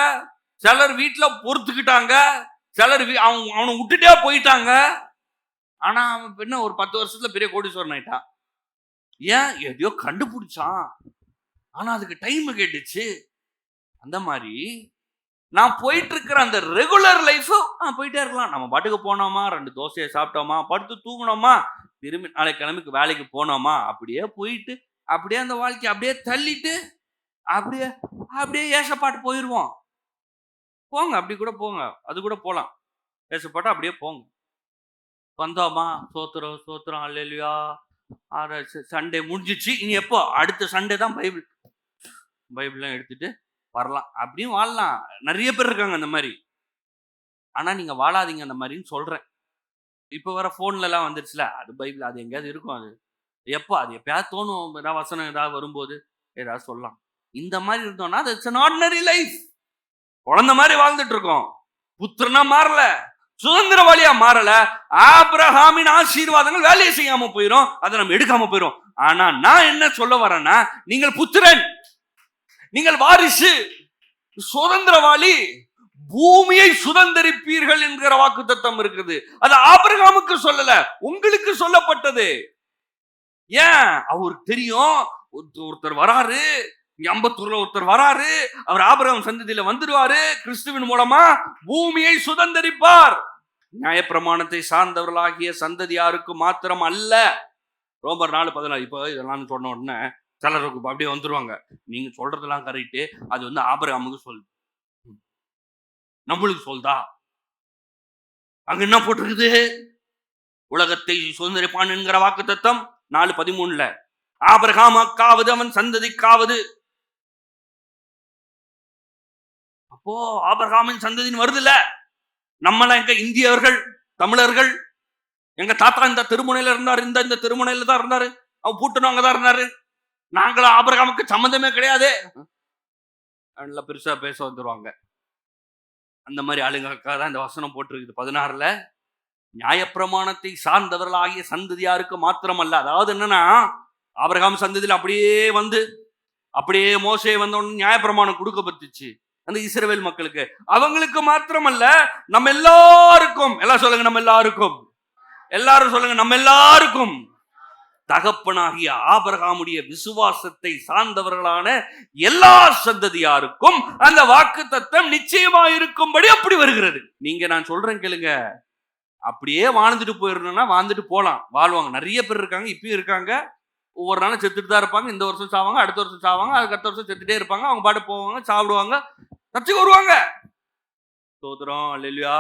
சிலர் வீட்டுல பொறுத்துக்கிட்டாங்க, சிலர் அவனை விட்டுட்டே போயிட்டாங்க. ஆனா அவன் என்ன ஒரு 10 வருஷத்துல பெரிய கோடீஸ்வரன் ஆயிட்டான். ஏன்? எதையோ கண்டுபிடிச்சான், ஆனா அதுக்கு டைம் கேட்டுச்சு. அந்த மாதிரி நான் போயிட்டு இருக்கிற அந்த ரெகுலர் லைஃப் போயிட்டே இருக்கலாம். நம்ம பாட்டுக்கு போனோமா, 2 தோசையை சாப்பிட்டோமா, படுத்து தூங்கினோமா, திரும்பி நாளைக்கு கிளம்பிக்கு வேலைக்கு போனோமா, அப்படியே போயிட்டு அப்படியே அந்த வாழ்க்கை அப்படியே தள்ளிட்டு அப்படியே அப்படியே ஏசப்பாட்டு போயிடுவோம். போங்க, அப்படி கூட போங்க, அது கூட போலாம். ஏசப்பாட்டு அப்படியே போங்க. வந்தோமா, சோத்திரம் சோத்திரம் அல்லேலூயா, சண்டே முடிஞ்சிச்சு, இனி எப்போ அடுத்த சண்டே தான் பைபிள்லாம் எடுத்துட்டு வரலாம், அப்படியும் வாழலாம். நிறைய பேர் இருக்காங்க அந்த மாதிரி. ஆனா நீங்க வாழாதீங்க அந்த மாதிரின்னு சொல்றேன். இப்ப வர போன்ல எல்லாம் வந்துருச்சுல, அது பைபிள், அது எங்கேயாவது இருக்கும். அது எப்போ, அது எப்பயாவது தோணும், ஏதாவது வசனம் ஏதாவது வரும்போது ஏதாவது சொல்லலாம். இந்த மாதிரி இருந்தோம்னா இட்ஸ் an ordinary life. குழந்தை மாதிரி வாழ்ந்துட்டு இருக்கோம். புத்திரனா மாறல, சுதந்திரவாளியா மாறல. ஆபிரகாமின் ஆசீர்வாதங்கள் வேலையை செய்யாம போயிடும், அதை நம்ம எடுக்காம போயிடும். ஆனா நான் என்ன சொல்ல வரேன்னா, நீங்கள் புத்திரன், நீங்கள் வாரிசு, சுதந்திரவாளி, பூமியை சுதந்திரிப்பீர்கள் என்கிற வாக்குத்தத்தம் இருக்குது. அது ஆபிரகாமுக்கு சொல்லல, உங்களுக்கு சொல்லப்பட்டது. ஏன்? அவருக்கு தெரியும் ஒருத்தர் வராரு, அம்பத்தூர்ல ஒருத்தர் வராரு, அவர் ஆபிரகாம் சந்ததியில வந்துடுவாரு, கிறிஸ்துவின் மூலமா பூமியை சுதந்திரிப்பார். நியாயப்பிரமாணத்தை சார்ந்தவர்களாகிய சந்ததியாருக்கு மாத்திரம் அல்ல. ரோமர் 4:14. இப்போ இதெல்லாம் சொன்ன உடனே சிலருக்கு அப்படியே வந்துருவாங்க, நீங்க சொல்றதெல்லாம் கரெக்டு, அது ஆபிரகாமுக்கு சொல்லுது, நம்மளுக்கு சொல்தா? அங்க என்ன போட்டிருக்குது? உலகத்தை சுதந்திரிப்பான் என்கிற வாக்குத்தத்தம் 4:13. ஆபிரகாமுக்காவது அவன் சந்ததிக்காவது. அப்போ ஆபிரகாமின் சந்ததின்னு வருதுல்ல. நம்மளாம் எங்க இந்தியர்கள், தமிழர்கள், எங்க தாத்தா இந்த திருமுனையில இருந்தாரு, இந்த திருமுனையில தான் இருந்தாரு, அவன் பூட்டணும் அங்கதான் இருந்தாரு, நாங்களும் ஆபிரகாமுக்கு சம்பந்தமே கிடையாது, நல்லா பெருசா பேச வந்துருவாங்க. அந்த மாதிரி ஆளுங்களுக்காக தான் இந்த வசனம் போட்டிருக்குது 16. நியாயப்பிரமாணத்தை சார்ந்தவர்களாகிய சந்ததியாருக்கு மாத்திரமல்ல. அதாவது என்னன்னா, ஆபிரகாம் சந்ததியில் அப்படியே மோசே வந்தோன்னு நியாயப்பிரமாணம் கொடுக்கப்பட்டுச்சு அந்த இஸ்ரவேல் மக்களுக்கு. அவங்களுக்கு மாத்திரமல்ல, நம்ம எல்லாருக்கும். எல்லாம் சொல்லுங்க, நம்ம எல்லாருக்கும். எல்லாரும் சொல்லுங்க, நம்ம எல்லாருக்கும். தகப்பனாகிய ஆபிரகாமுடைய விசுவாசத்தை சார்ந்தவர்களான எல்லா சந்ததியாருக்கும் அந்த வாக்குத்தத்தம் நிச்சயமா இருக்கும்படி அப்படி வருகிறது. நீங்க நான் சொல்றேன் கேளுங்க, அப்படியே வாழ்ந்துட்டு போயிடணும்னா வாழ்ந்துட்டு போலாம், வாழ்வாங்க. நிறைய பேர் இருக்காங்க, இப்பயும் இருக்காங்க. ஒவ்வொரு நாளும் செத்துட்டு தான் இருப்பாங்க. இந்த வருஷம் சாவாங்க, அடுத்த வருஷம் சாவாங்க, அதுக்கு அடுத்த வருஷம் செத்துட்டே இருப்பாங்க. அவங்க பாட்டு போவாங்க, சாப்பிடுவாங்க, தச்சுக்கு வருவாங்க. சோதரம் அல்லேலூயா,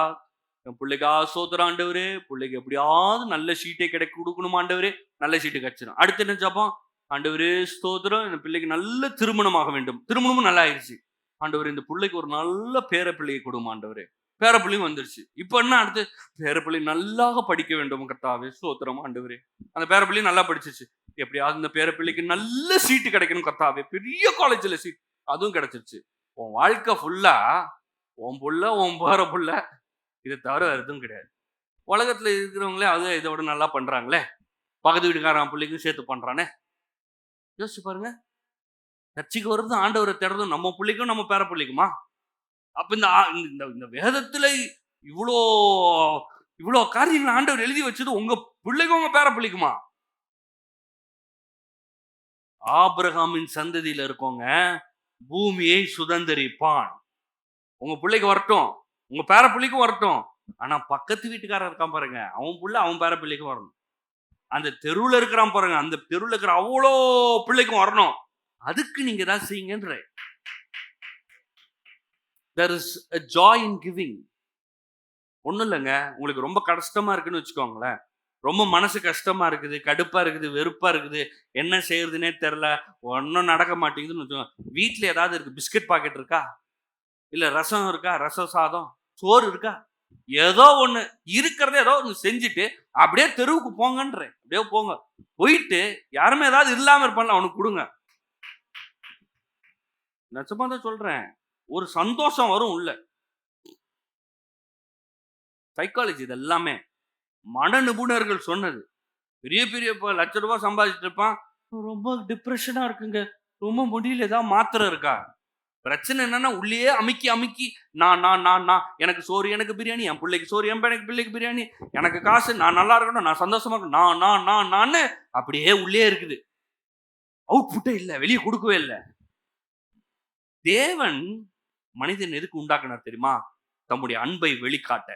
என் பிள்ளைக்கா சோதரம் ஆண்டவரே, பிள்ளைக்கு எப்படியாவது நல்ல சீட்டை கிடைக்க கொடுக்கணும் ஆண்டவரே. நல்ல சீட்டு கிடைச்சிடும். அடுத்து என்ன ஜபம்? ஆண்டவரே ஸ்தோத்திரம், இந்த பிள்ளைக்கு நல்ல திருமணமாக வேண்டும். திருமணமும் நல்லா ஆயிடுச்சு. ஆண்டவரே இந்த பிள்ளைக்கு ஒரு நல்ல பேர பிள்ளையை கொடுங்க ஆண்டவரே. பேர பிள்ளையும் வந்துருச்சு. இப்ப என்ன அடுத்து? பேர பிள்ளை நல்லாக படிக்க வேண்டும் கர்த்தாவே ஸ்தோத்திரம் ஆண்டவரே. அந்த பேர பிள்ளையும் நல்லா படிச்சிச்சு. எப்படியாவது இந்த பேர பிள்ளைக்கு நல்ல சீட்டு கிடைக்கணும் கர்த்தாவே. பெரிய காலேஜ்ல சீட் அதுவும் கிடைச்சிருச்சு. உன் வாழ்க்கை ஃபுல்லா உன் புள்ள, உன் பேர புள்ள, இதை தவிர வேற எதுவும் கிடையாது. உலகத்துல இருக்கிறவங்களே அது இதை விட நல்லா பண்றாங்களே. பக்கத்து வீட்டுக்காரன் பிள்ளைக்கும் சேர்த்து பண்றானே. யோசிச்சு பாருங்க. சர்ச்சைக்கு வருது, ஆண்டவரை தேடுறதும் நம்ம பிள்ளைக்கும் நம்ம பேர பிள்ளைக்குமா? அப்ப இந்த வேதத்துல இவ்வளோ இவ்வளோ காரியங்கள் ஆண்டவர் எழுதி வச்சது உங்க பிள்ளைக்கும் உங்க பேர பிள்ளைக்குமா? ஆபிரகாமின் சந்ததியில இருக்கோங்க பூமியை சுதந்தரிப்பான். உங்க பிள்ளைக்கு வரட்டும், உங்க பேர பிள்ளைக்கும் வரட்டும். ஆனா பக்கத்து வீட்டுக்காரன் இருக்கான் பாருங்க, அவன் புள்ள அவன் பேர பிள்ளைக்கும் வரணும். அந்த தெருவுல இருக்கிறான் பாருங்க, அந்த தெருவுல இருக்கிற அவ்வளோ பிள்ளைக்கும் வரணும். அதுக்கு நீங்க ஏதாவது செய்யுங்கன்ற. There is a joy in giving. ஒண்ணும் இல்லைங்க, உங்களுக்கு ரொம்ப கஷ்டமா இருக்குன்னு வச்சுக்கோங்களேன். ரொம்ப மனசு கஷ்டமா இருக்குது, கடுப்பா இருக்குது, வெறுப்பா இருக்குது, என்ன செய்யறதுனே தெரியல, ஒன்றும் நடக்க மாட்டேங்குதுன்னு வச்சுக்கோங்க. வீட்டில் ஏதாவது இருக்கு? பிஸ்கட் பாக்கெட் இருக்கா? இல்ல ரசம் இருக்கா? ரசம் சாதம், சோறு இருக்கா? ஏதோ ஒண்ணு இருக்கிறதே ஏதோ ஒன்று செஞ்சுட்டு அப்படியே தெருவுக்கு போங்கன்றேன். அப்படியே போங்க, போயிட்டு யாருமே ஏதாவது இல்லாம இருப்பான்ல அவனுக்கு கொடுங்க. நிஜமா தான் சொல்றேன், ஒரு சந்தோஷம் வரும் உள்ள. சைக்காலஜி இது எல்லாமே மன நிபுணர்கள் சொன்னது. பெரிய பெரிய ₹1,00,000 சம்பாதிச்சுட்டு இருப்பான், ரொம்ப டிப்ரெஷனா இருக்குங்க, ரொம்ப முடியல, ஏதாவது மாத்திரை இருக்கா? பிரச்சனை என்னன்னா உள்ளே அமுக்கி அமுக்கி நான் நான் நான் நான் எனக்கு சோறு, எனக்கு பிரியாணி, என் பிள்ளைக்கு சோறு, என் பிள்ளைக்கு பிரியாணி, எனக்கு காசு, நான் நல்லா இருக்கணும், நான் சந்தோஷமா இருக்கணும், நான் நான் நான் நான் அப்படியே உள்ளே இருக்குது. அவுட்புட்டே இல்லை, வெளியே கொடுக்கவே இல்லை. தேவன் மனிதன் எதுக்கு உண்டாக்குனார் தெரியுமா? தம்முடைய அன்பை வெளிக்காட்ட.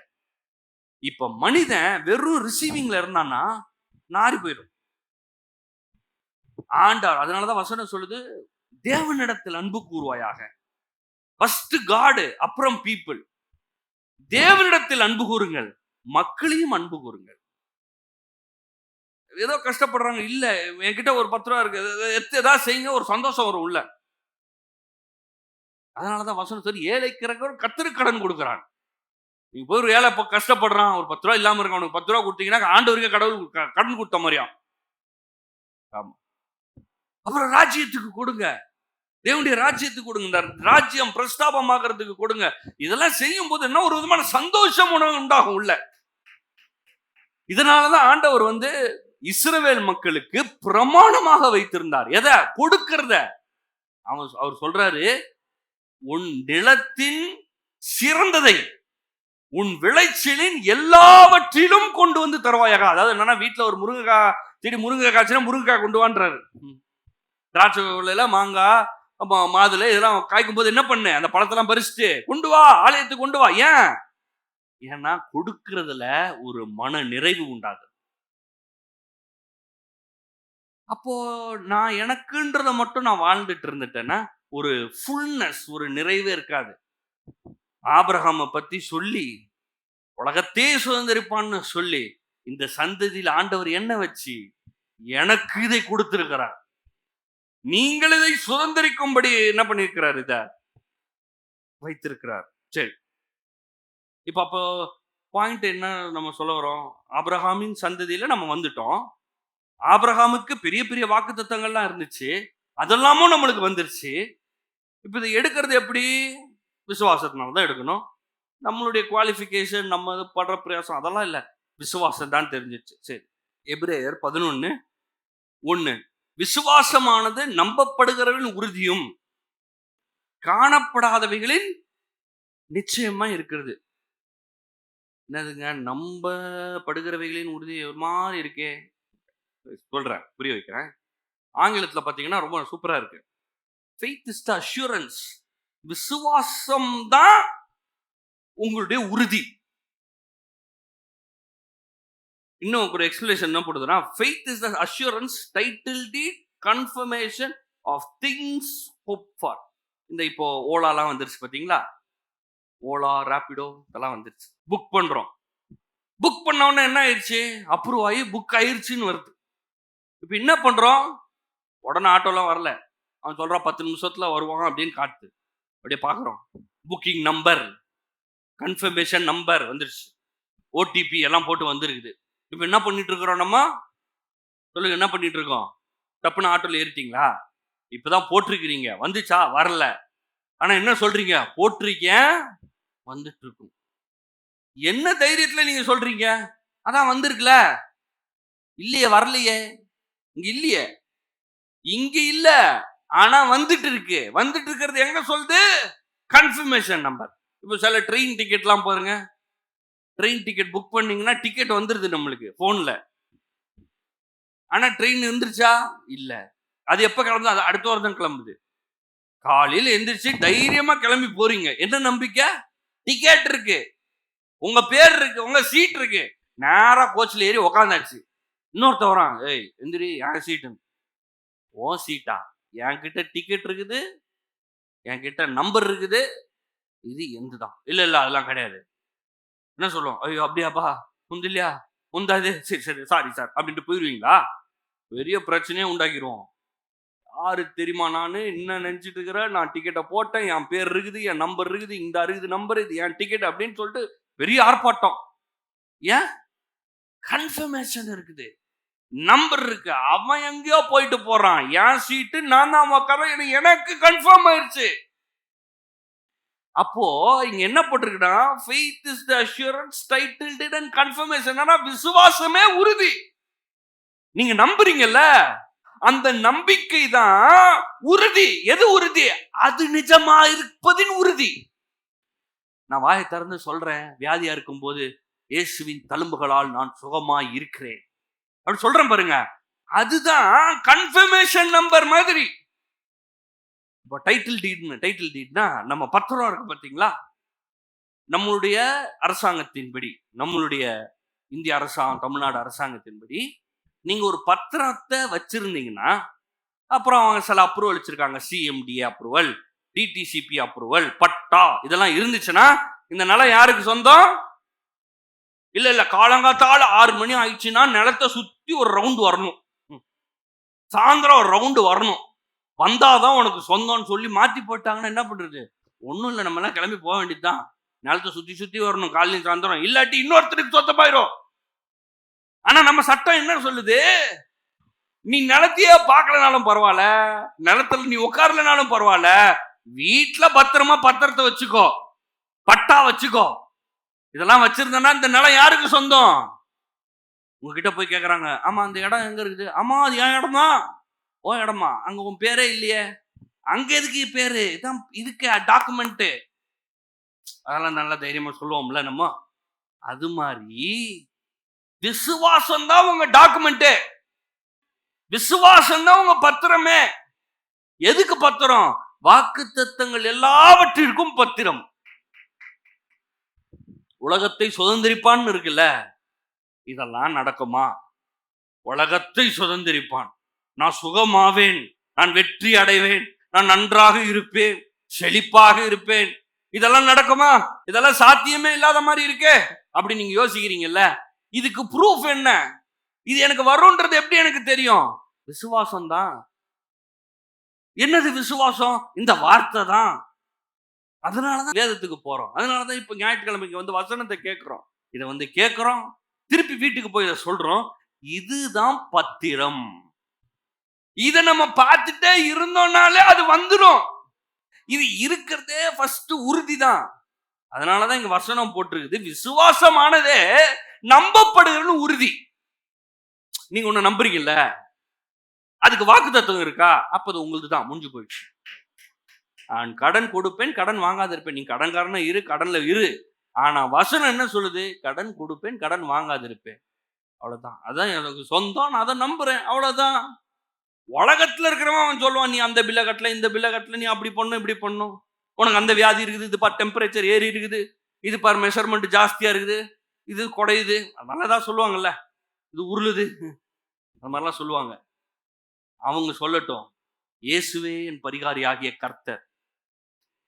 இப்ப மனிதன் வெறும் ரிசீவிங்ல இருந்தான்னா நாரி போயிடும். ஆண்டார் அதனாலதான் வசனம் சொல்லுது, தேவனிடத்தில் அன்பு கூறுவாயாக. ஃபர்ஸ்ட் காட், அப்புறம் பீப்புள். தேவனிடத்தில் அன்பு கூறுங்கள், மக்களையும் அன்பு கூறுங்கள். ஏதோ கஷ்டப்படுறாங்க, இல்ல என்கிட்ட ஒரு ₹10 இருக்கு, ஏதாவது செய்யுங்க, ஒரு சந்தோஷம் வரும் உள்ள. அதனாலதான் வசனம் சொல்லி ஏழைக்கிறவர் கர்த்தருக்கு கடன் கொடுக்கிறான். நீங்க போய் ஒரு ஏழை கஷ்டப்படுறான், ஒரு ₹10 இல்லாம இருக்க, அவனுக்கு ₹10 கொடுத்தீங்கன்னா ஆண்டவருக்கு கடவுள் கடன் கொடுத்த மாதிரியா? ஆமா. அப்புறம் ராஜ்யத்துக்கு கொடுங்க, தேவனுடைய ராஜ்யத்துக்கு கொடுங்க, இந்த ராஜ்யம் பிரஸ்தாபமாகிறதுக்கு கொடுங்க. இதெல்லாம் செய்யும் போது என்ன ஒரு விதமான சந்தோஷம் உண்டாகும் உள்ள. இதனாலதான் ஆண்டவர் இஸ்ரவேல் மக்களுக்கு பிரமாணமாக வைத்திருந்தார். எதை? கொடுக்கிறத. அவர் சொல்றாரு, உன் நிலத்தின் சிறந்ததை உன் விளைச்சலின் எல்லாவற்றிலும் கொண்டு வந்து தருவாயாக. அதாவது என்னன்னா, வீட்டுல ஒரு முருங்கைக்காய் செடி, முருங்கைக்காய் காய்ச்சினா முருங்கைக்காய் கொண்டு வான்றாரு. திராட்சை மாங்காய் மாதுளை இதெல்லாம் காய்க்கும் போது என்ன பண்ணு, அந்த பழத்தெல்லாம் பறிச்சுட்டு கொண்டு வா, ஆலயத்துக்கு கொண்டு வா. ஏன்? ஏன்னா கொடுக்கறதுல ஒரு மன நிறைவு உண்டாகுது. அப்போ நான் எனக்குன்றத மட்டும் நான் வாழ்ந்துட்டு இருந்துட்டேன்னா ஒரு ஃபுல்னஸ், ஒரு நிறைவே இருக்காது. ஆபிரகாமை பத்தி சொல்லி உலகத்தே சுதந்திரிப்பான்னு சொல்லி இந்த சந்ததியில் ஆண்டவர் என்ன வச்சு எனக்கு இதை கொடுத்திருக்கிறார், நீங்கள் இதை சுதந்திரிக்கும்படி என்ன பண்ணிருக்கிறார், இத வைத்திருக்கிறார். சரி, இப்ப அப்போ பாயிண்ட் என்ன நம்ம சொல்ல வரோம்? ஆபிரகாமின் சந்ததியில நம்ம வந்துட்டோம். ஆபிரகாமுக்கு பெரிய பெரிய வாக்குத்தத்தங்கள்லாம் இருந்துச்சு, அதெல்லாமும் நம்மளுக்கு வந்துருச்சு. இப்ப இதை எடுக்கிறது எப்படி? விசுவாசத்தினால தான் எடுக்கணும். நம்மளுடைய குவாலிஃபிகேஷன், நம்ம படுற பிரயாசம் அதெல்லாம் இல்லை, விசுவாசம் தான் தெரிஞ்சிச்சு. சரி, எபிரேயர் 11:1, விசுவாசமானது நம்பப்படுகிறவர்களின் உறுதியும் காணப்படாதவைகளின் நிச்சயமா இருக்கிறது. என்னதுங்க நம்பப்படுகிறவைகளின் உறுதி? ஒரு மாதிரி இருக்கே, சொல்றேன், புரிய வைக்கிறேன். ஆங்கிலத்துல பாத்தீங்கன்னா ரொம்ப சூப்பரா இருக்கு. Faith is the assurance. விசுவாசம் தான் உங்களுடைய உறுதி. இன்னும் ஒரு எக்ஸ்பிளேஷன் என்ன போடுதுன்னா, faith is the assurance, title deed, confirmation of things hoped for. இந்த இப்போ ஓலாலாம் வந்துருச்சு பாத்தீங்களா, ஓலா, ராபிடோ இதெல்லாம் வந்துருச்சு. புக் பண்றோம், புக் பண்ண உடனே என்ன ஆயிடுச்சு, அப்ரூவ் ஆகி புக் ஆயிருச்சுன்னு வருது. இப்ப என்ன பண்றோம், உடனே ஆட்டோலாம் வரல. அவன் சொல்றான் 10 நிமிஷத்துல வருவான் அப்படின்னு காட்டு. அப்படியே பார்க்குறோம். புக்கிங் நம்பர், கன்ஃபர்மேஷன் நம்பர் வந்துருச்சு. ஓடிபி எல்லாம் போட்டு வந்துருக்குது. இப்போ என்ன பண்ணிட்டு இருக்கிறோம் நம்ம? சொல்லுங்க, என்ன பண்ணிட்டு இருக்கோம்? டப்புன்னு ஆட்டோல ஏறிட்டீங்களா? இப்பதான் போட்டிருக்கிறீங்க, வந்துச்சா? வரல. ஆனா என்ன சொல்றீங்க? போட்டிருக்கேன், வந்துட்டு இருக்கும். என்ன தைரியத்துல நீங்க சொல்றீங்க? அதான் வந்திருக்குல. இல்லையே, வரலையே, இங்க இல்லையே, இங்க இல்ல, ஆனா வந்துட்டு இருக்கு. வந்துட்டு இருக்கிறது எங்க சொல்லுது? Confirmation number. இப்போ சில ட்ரெயின் டிக்கெட்லாம் பாருங்க, ட்ரெயின் டிக்கெட் புக் பண்ணீங்கன்னா டிக்கெட் வந்துருது நம்மளுக்கு போன்ல. ஆனா ட்ரெயின் இருந்துருச்சா? இல்ல. அது எப்ப கிளம்புது? அது அடுத்த வாரம் தான் கிளம்புது. காலையில எந்திரிச்சு தைரியமா கிளம்பி போறீங்க. என்ன நம்பிக்கை? டிக்கெட் இருக்கு, உங்க பேர் இருக்கு, உங்க சீட் இருக்கு. நேரா கோச்ல ஏறி உக்காந்தாச்சு. இன்னொருத்த வரான், ஏய் எந்திரி, என் சீட்டு. ஓ சீட்டா? என்கிட்ட டிக்கெட் இருக்குது, என்கிட்ட நம்பர் இருக்குது, இது எந்துதான். இல்ல இல்ல அதெல்லாம் கிடையாது. என்ன சொல்லுவோம்? ஐயோ அப்படியாப்பா, உந்து இல்லையா, உந்தாது, சரி சரி சாரி சார் அப்படின்ட்டு போயிருவீங்களா? பெரிய பிரச்சனையே உண்டாக்கிடுவோம். யாரு தெரியுமா நானு? என்ன நினைச்சிட்டு இருக்கிற? நான் டிக்கெட்டை போட்டேன், என் பேர் இருக்குது, என் நம்பர் இருக்குது, இந்த இருக்குது நம்பர், இது என் டிக்கெட் அப்படின்னு சொல்லிட்டு பெரிய ஆர்ப்பாட்டம். ஏன்? கன்ஃபர்மேஷன் இருக்குது, நம்பர் இருக்கு. அவன் எங்கேயோ போயிட்டு போறான், என் சீட்டு நான் தான் உட்கார்றேன், எனக்கு கன்ஃபார்ம் ஆயிருச்சு. அப்போ இங்க என்ன போட்டிருக்குன்னா, faith is the assurance, title deed and confirmation. ஆனா விசுவாசமே உறுதி. நீங்க நம்புறீங்கல்ல, அந்த நம்பிக்கை தான் உறுதி. எது உறுதி? அது நிஜமா இருப்பதின் உறுதி. நான் வாயை திறந்து சொல்றேன், வியாதியா இருக்கும் போது இயேசுவின் தழும்புகளால் நான் சுகமாய் இருக்கிறேன் அப்படி சொல்றேன் பாருங்க, அதுதான் கன்ஃபர்மேஷன் நம்பர் மாதிரி. இப்போ டைட்டில் டீட்னா நம்ம பத்திரம் இருக்கு பார்த்தீங்களா? நம்மளுடைய அரசாங்கத்தின்படி, நம்மளுடைய இந்திய அரசாங்கம், தமிழ்நாடு அரசாங்கத்தின்படி நீங்க ஒரு பத்திரத்தை வச்சிருந்தீங்கன்னா, அப்புறம் அவங்க சில அப்ரூவல் வச்சிருக்காங்க, சிஎம்டிஏ அப்ரூவல், டிடிசிபி அப்ரூவல், பட்டா, இதெல்லாம் இருந்துச்சுன்னா இந்த நிலம் யாருக்கு சொந்தம்? இல்ல இல்ல, காலங்காத்தால 6 மணி ஆயிடுச்சுன்னா நிலத்தை சுத்தி ஒரு ரவுண்டு வரணும், சாயந்தரம் ஒரு ரவுண்டு வரணும், வந்தாதான் உனக்கு சொந்தம்னு சொல்லி மாத்தி போட்டாங்கன்னா என்ன பண்றது? ஒன்றும் இல்லை, நம்ம எல்லாம் கிளம்பி போக வேண்டியதுதான். நிலத்தை சுத்தி சுத்தி வரணும் காலையும் சாயந்தரம், இல்லாட்டி இன்னொருத்தருக்கு சொந்தமாயிரும். ஆனா நம்ம சட்டம் என்ன சொல்லுது? நீ நிலத்தையே பார்க்கலனாலும் பரவாயில்ல, நிலத்துல நீ உட்காரலனாலும் பரவாயில்ல, வீட்டுல பத்திரமா பத்திரத்தை வச்சுக்கோ, பட்டா வச்சுக்கோ. இதெல்லாம் வச்சிருந்தா இந்த நிலம் யாருக்கு சொந்தம்? உங்ககிட்ட போய் கேக்குறாங்க, ஆமா அந்த இடம் எங்க இருக்குது? ஆமா அது என் இடம் தான். ஓ இடமா? அங்க உன் பேரே இல்லையே. அங்க எதுக்கு பேரு? இதான் இதுக்கு டாக்குமெண்ட். அதெல்லாம் நல்லா தைரியமா சொல்லுவோம்ல நம்ம. அது மாதிரி விசுவாசம் தான் உங்க டாக்குமெண்ட், விசுவாசம் தான் உங்க பத்திரமே. எதுக்கு பத்திரம்? வாக்குத்தத்தங்கள் எல்லாவற்றிற்கும் பத்திரம். உலகத்தை சுதந்திரிப்பான்னு இருக்குல்ல, இதெல்லாம் நடக்குமா? உலகத்தை சுதந்திரிப்பான், நான் சுகமாவேன், நான் வெற்றி அடைவேன், நான் நன்றாக இருப்பேன், செழிப்பாக இருப்பேன், இதெல்லாம் நடக்குமா? இதெல்லாம் சாத்தியமே இல்லாத மாதிரி இருக்கே அப்படி நீங்க யோசிக்கிறீங்கல்ல. இதுக்கு ப்ரூஃப் என்ன? இது எனக்கு வரும்ன்றது எப்படி எனக்கு தெரியும்? விசுவாசம் தான். என்னது விசுவாசம்? இந்த வார்த்தை தான். அதனாலதான் வேதத்துக்கு போறோம். அதனாலதான் இப்ப ஞாயிற்றுக்கிழமைக்கு வந்து வசனத்தை கேட்கிறோம். இதை கேட்கிறோம், திருப்பி வீட்டுக்கு போய் இதை சொல்றோம். இதுதான் பத்திரம். இதை நம்ம பார்த்துட்டே இருந்தோம்னாலே அது வந்துடும். இது இருக்கிறதே ஃபர்ஸ்ட் உறுதி தான். அதனாலதான் இங்க வசனம் போட்டிருக்குது, விசுவாசமானதே நம்பப்படுகிறது உறுதி. நீங்க ஒண்ணு நம்புறீங்கல்ல, அதுக்கு வாக்கு தத்துவம் இருக்கா? அப்ப அது உங்களுக்கு தான், முடிஞ்சு போயிடுச்சு. நான் கடன் கொடுப்பேன், கடன் வாங்காத இருப்பேன். நீ கடன்காரனா இரு, கடன்ல இரு. ஆனா வசனம் என்ன சொல்லுது? கடன் கொடுப்பேன், கடன் வாங்காத இருப்பேன். அவ்வளவுதான். அதான் எனக்கு சொந்தம், நான் அதை நம்புறேன், அவ்வளவுதான். உலகத்துல இருக்கிறவன் அவன் சொல்லுவான், நீ அந்த பில்ல கட்டல, இந்த பில்ல கட்டல, நீ அப்படி பண்ணும் இப்படி பண்ணும், உனக்கு அந்த வியாதி இருக்குது, இது பார் டெம்பரேச்சர் ஏறி இருக்குது, இது பார் மெஷர்மெண்ட் ஜாஸ்தியா இருக்குது, இது குறையுது, அதனாலதான் சொல்லுவாங்கல்ல, இது உருளுது, அந்த மாதிரிலாம் சொல்லுவாங்க. அவங்க சொல்லட்டும். இயேசுவே என் பரிகாரி ஆகிய கர்த்தர்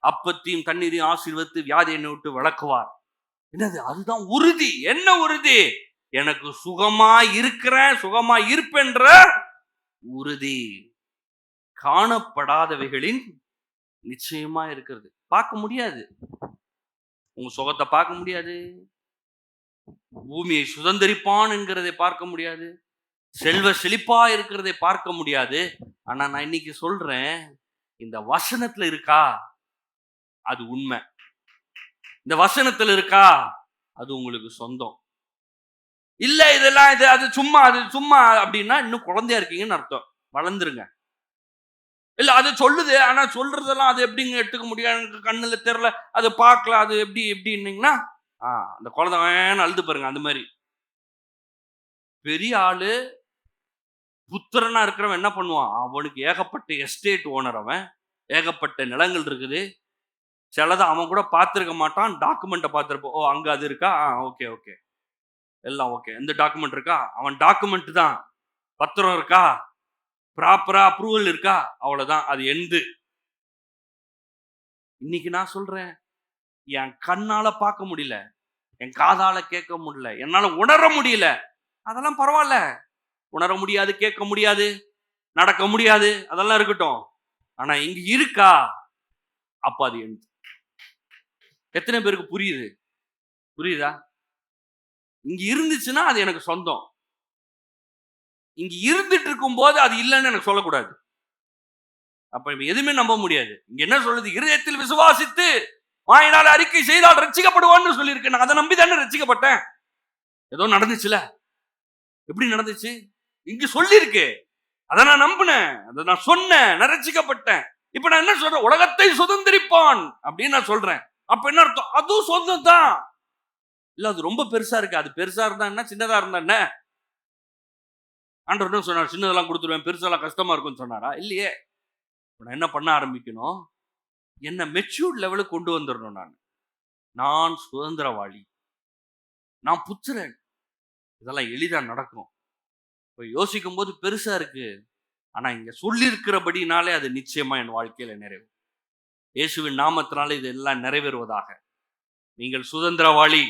அப்பத்தையும் தண்ணீரையும் ஆசீர்வதித்து வியாதியை விட்டு விளக்குவார். என்னது? அதுதான் உறுதி. என்ன உறுதி? எனக்கு சுகமா இருக்கிறேன், சுகமா இருப்பேன்ற உறுதி. காணப்படாதவைகளின் நிச்சயமா இருக்கிறது. பார்க்க முடியாது. உங்க சுகத்தை பார்க்க முடியாது, பூமியை சுதந்திரிப்பான் என்கிறதை பார்க்க முடியாது, செல்வ செழிப்பா இருக்கிறதை பார்க்க முடியாது. ஆனா நான் இன்னைக்கு சொல்றேன், இந்த வசனத்துல இருக்கா அது உண்மை. இந்த வசனத்துல இருக்கா அது உங்களுக்கு சொந்தம். இல்ல இதெல்லாம் இது அது சும்மா அப்படின்னா இன்னும் குழந்தையா இருக்கீங்கன்னு அர்த்தம். வளர்ந்துருங்க. இல்ல அது சொல்லுது, ஆனா சொல்றதெல்லாம் அது எப்படிங்க எடுத்துக்க முடியும், எனக்கு கண்ணுல தெரியல, அது பார்க்கல, அது எப்படின்னீங்கன்னா அந்த குழந்தை அழுது பாருங்க. அந்த மாதிரி பெரிய ஆளு புத்திரனா இருக்கிறவன் என்ன பண்ணுவான், அவனுக்கு ஏகப்பட்ட எஸ்டேட் ஓனர், அவன் ஏகப்பட்ட நிலங்கள் இருக்குது. சிலதை அவன் கூட பார்த்துருக்க மாட்டான், டாக்குமெண்ட்டை பார்த்துருப்போம். ஓ அங்க அது இருக்கா, ஓகே ஓகே எல்லாம் ஓகே. எந்த டாக்குமெண்ட் இருக்கா, அவன் டாக்குமெண்ட் தான், பத்திரம் இருக்கா, ப்ராப்பரா அப்ரூவல் இருக்கா, அவ்வளவுதான், அது எந்து. இன்னைக்கு நான் சொல்றேன், என் கண்ணால பார்க்க முடியல, என் காதால கேட்க முடியல, என்னால உணர முடியல, அதெல்லாம் பரவாயில்ல. உணர முடியாது, கேட்க முடியாது, நடக்க முடியாது, அதெல்லாம் இருக்கட்டும். ஆனா இங்க இருக்கா, அப்ப அது எந்து. எத்தனை பேருக்கு புரியுதா? இங்க இருந்துச்சுன்னா அது எனக்கு சொந்தம். இங்க இருந்துட்டு இருக்கும் போது அது இல்லைன்னு எனக்கு சொல்லக்கூடாது. அப்ப எதுவுமே நம்ப முடியாது. இங்க என்ன சொல்லுது, இருதயத்தில் விசுவாசித்து வாயினால் அறிக்கை செய்தால் ரட்சிக்கப்படுவான்னு சொல்லியிருக்கு. நான் அதை நம்பி தானே ரட்சிக்கப்பட்டேன். ஏதோ நடந்துச்சுல, எப்படி நடந்துச்சு, இங்க சொல்லியிருக்கு, அதை நான் நம்பினேன், அதை நான் சொன்னேன், நான் ரட்சிக்கப்பட்டேன். இப்ப நான் என்ன சொல்றேன், உலகத்தை சுதந்திரிப்பான் அப்படின்னு நான் சொல்றேன். அப்ப என்ன அர்த்தம், அதுவும் சொந்தம் தான். இல்ல அது ரொம்ப பெருசா இருக்கு, அது பெருசா இருந்தா என்ன, சின்னதா இருந்தா என்ன? ஆண்டவர் என்ன சொன்னார், சின்னதெல்லாம் கொடுத்துருவேன், பெருசெல்லாம் கஷ்டமா இருக்கும்னு சொன்னாரா? இல்லையே. நான் என்ன பண்ண ஆரம்பிக்கணும், என்ன மெச்சூர்ட் லெவலுக்கு கொண்டு வந்துடணும். நான் சுதந்திரவாளி, நான் புத்திரன், இதெல்லாம் எளிதா நடக்கும். இப்ப யோசிக்கும் போது பெருசா இருக்கு, ஆனா இங்க சொல்லி இருக்கிறபடினாலே அது நிச்சயமா என் வாழ்க்கையில நிறைவு. இயேசுவின் நாமத்தினால இது எல்லாம் நிறைவேறுவதாக. நீங்கள் சுதந்திரவாளி,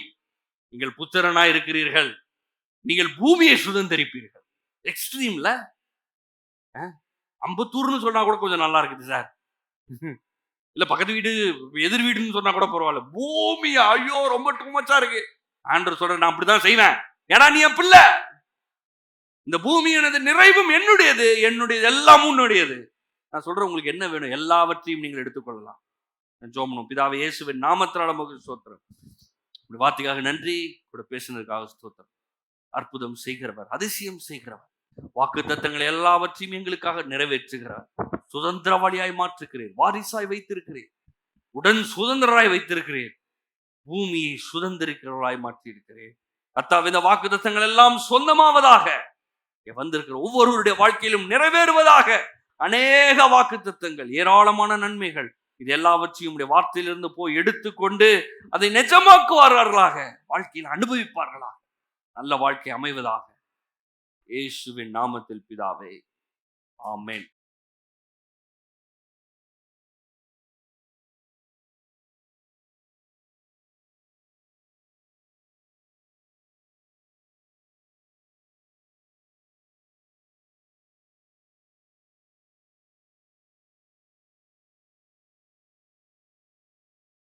நீங்கள் புத்திரனா இருக்கிறீர்கள், நீங்கள் பூமியை சுதந்திரிப்பீர்கள். எக்ஸ்ட்ரீம்ல அம்பத்தூர்னு சொன்னா கூட கொஞ்சம் நல்லா இருக்குது சார், இல்ல பக்கத்து வீடு எதிர் வீடுன்னு சொன்னா கூட பரவாயில்ல, பூமி ஐயோ ரொம்ப டூமச்சா இருக்கு. ஆண்டவர் சொல்ற, நான் அப்படிதான் செய்வேன், ஏன்னா நீ என் பிள்ளை. இந்த பூமியானது நிறைவும் என்னுடையது, என்னுடையது எல்லாம் உன்னுடையது. நான் சொல்றேன், உங்களுக்கு என்ன வேணும் எல்லாவற்றையும் நீங்கள் எடுத்துக்கொள்ளலாம். ஜோமனும் பிதாவே இயேசுவின் நாமத்தினால உங்களுக்கு ஸ்தோத்திரம். வார்த்தைக்காக நன்றி, கூட பேசுனதுக்காக ஸ்தோத்திரம். அற்புதம் செய்கிறவர், அதிசயம் செய்கிறவர், வாக்குத்தத்தங்களை எல்லாவற்றையும் எங்களுக்காக நிறைவேற்றுகிறார். சுதந்திரவாளியாய் மாற்றுகிறேன், வாரிசாய் வைத்திருக்கிறேன், உடன் சுதந்திரராய் வைத்திருக்கிறேன், பூமியை சுதந்திரிக்கிறவராய் மாற்றி இருக்கிறேன். கர்த்தாவே, இந்த வாக்குத்தத்தங்கள் எல்லாம் சொந்தமாவதாக, வந்திருக்கிற ஒவ்வொருவருடைய வாழ்க்கையிலும் நிறைவேறுவதாக. அநேக வாக்குத்தத்தங்கள், ஏராளமான நன்மைகள், இது எல்லாவற்றையும் வார்த்தையிலிருந்து போய் எடுத்துக்கொண்டு அதை நிஜமாக்குவார்களாக, வாழ்க்கையில் அனுபவிப்பார்களாக, நல்ல வாழ்க்கை அமைவதாக. இயேசுவின் நாமத்தில் பிதாவே, ஆமென்.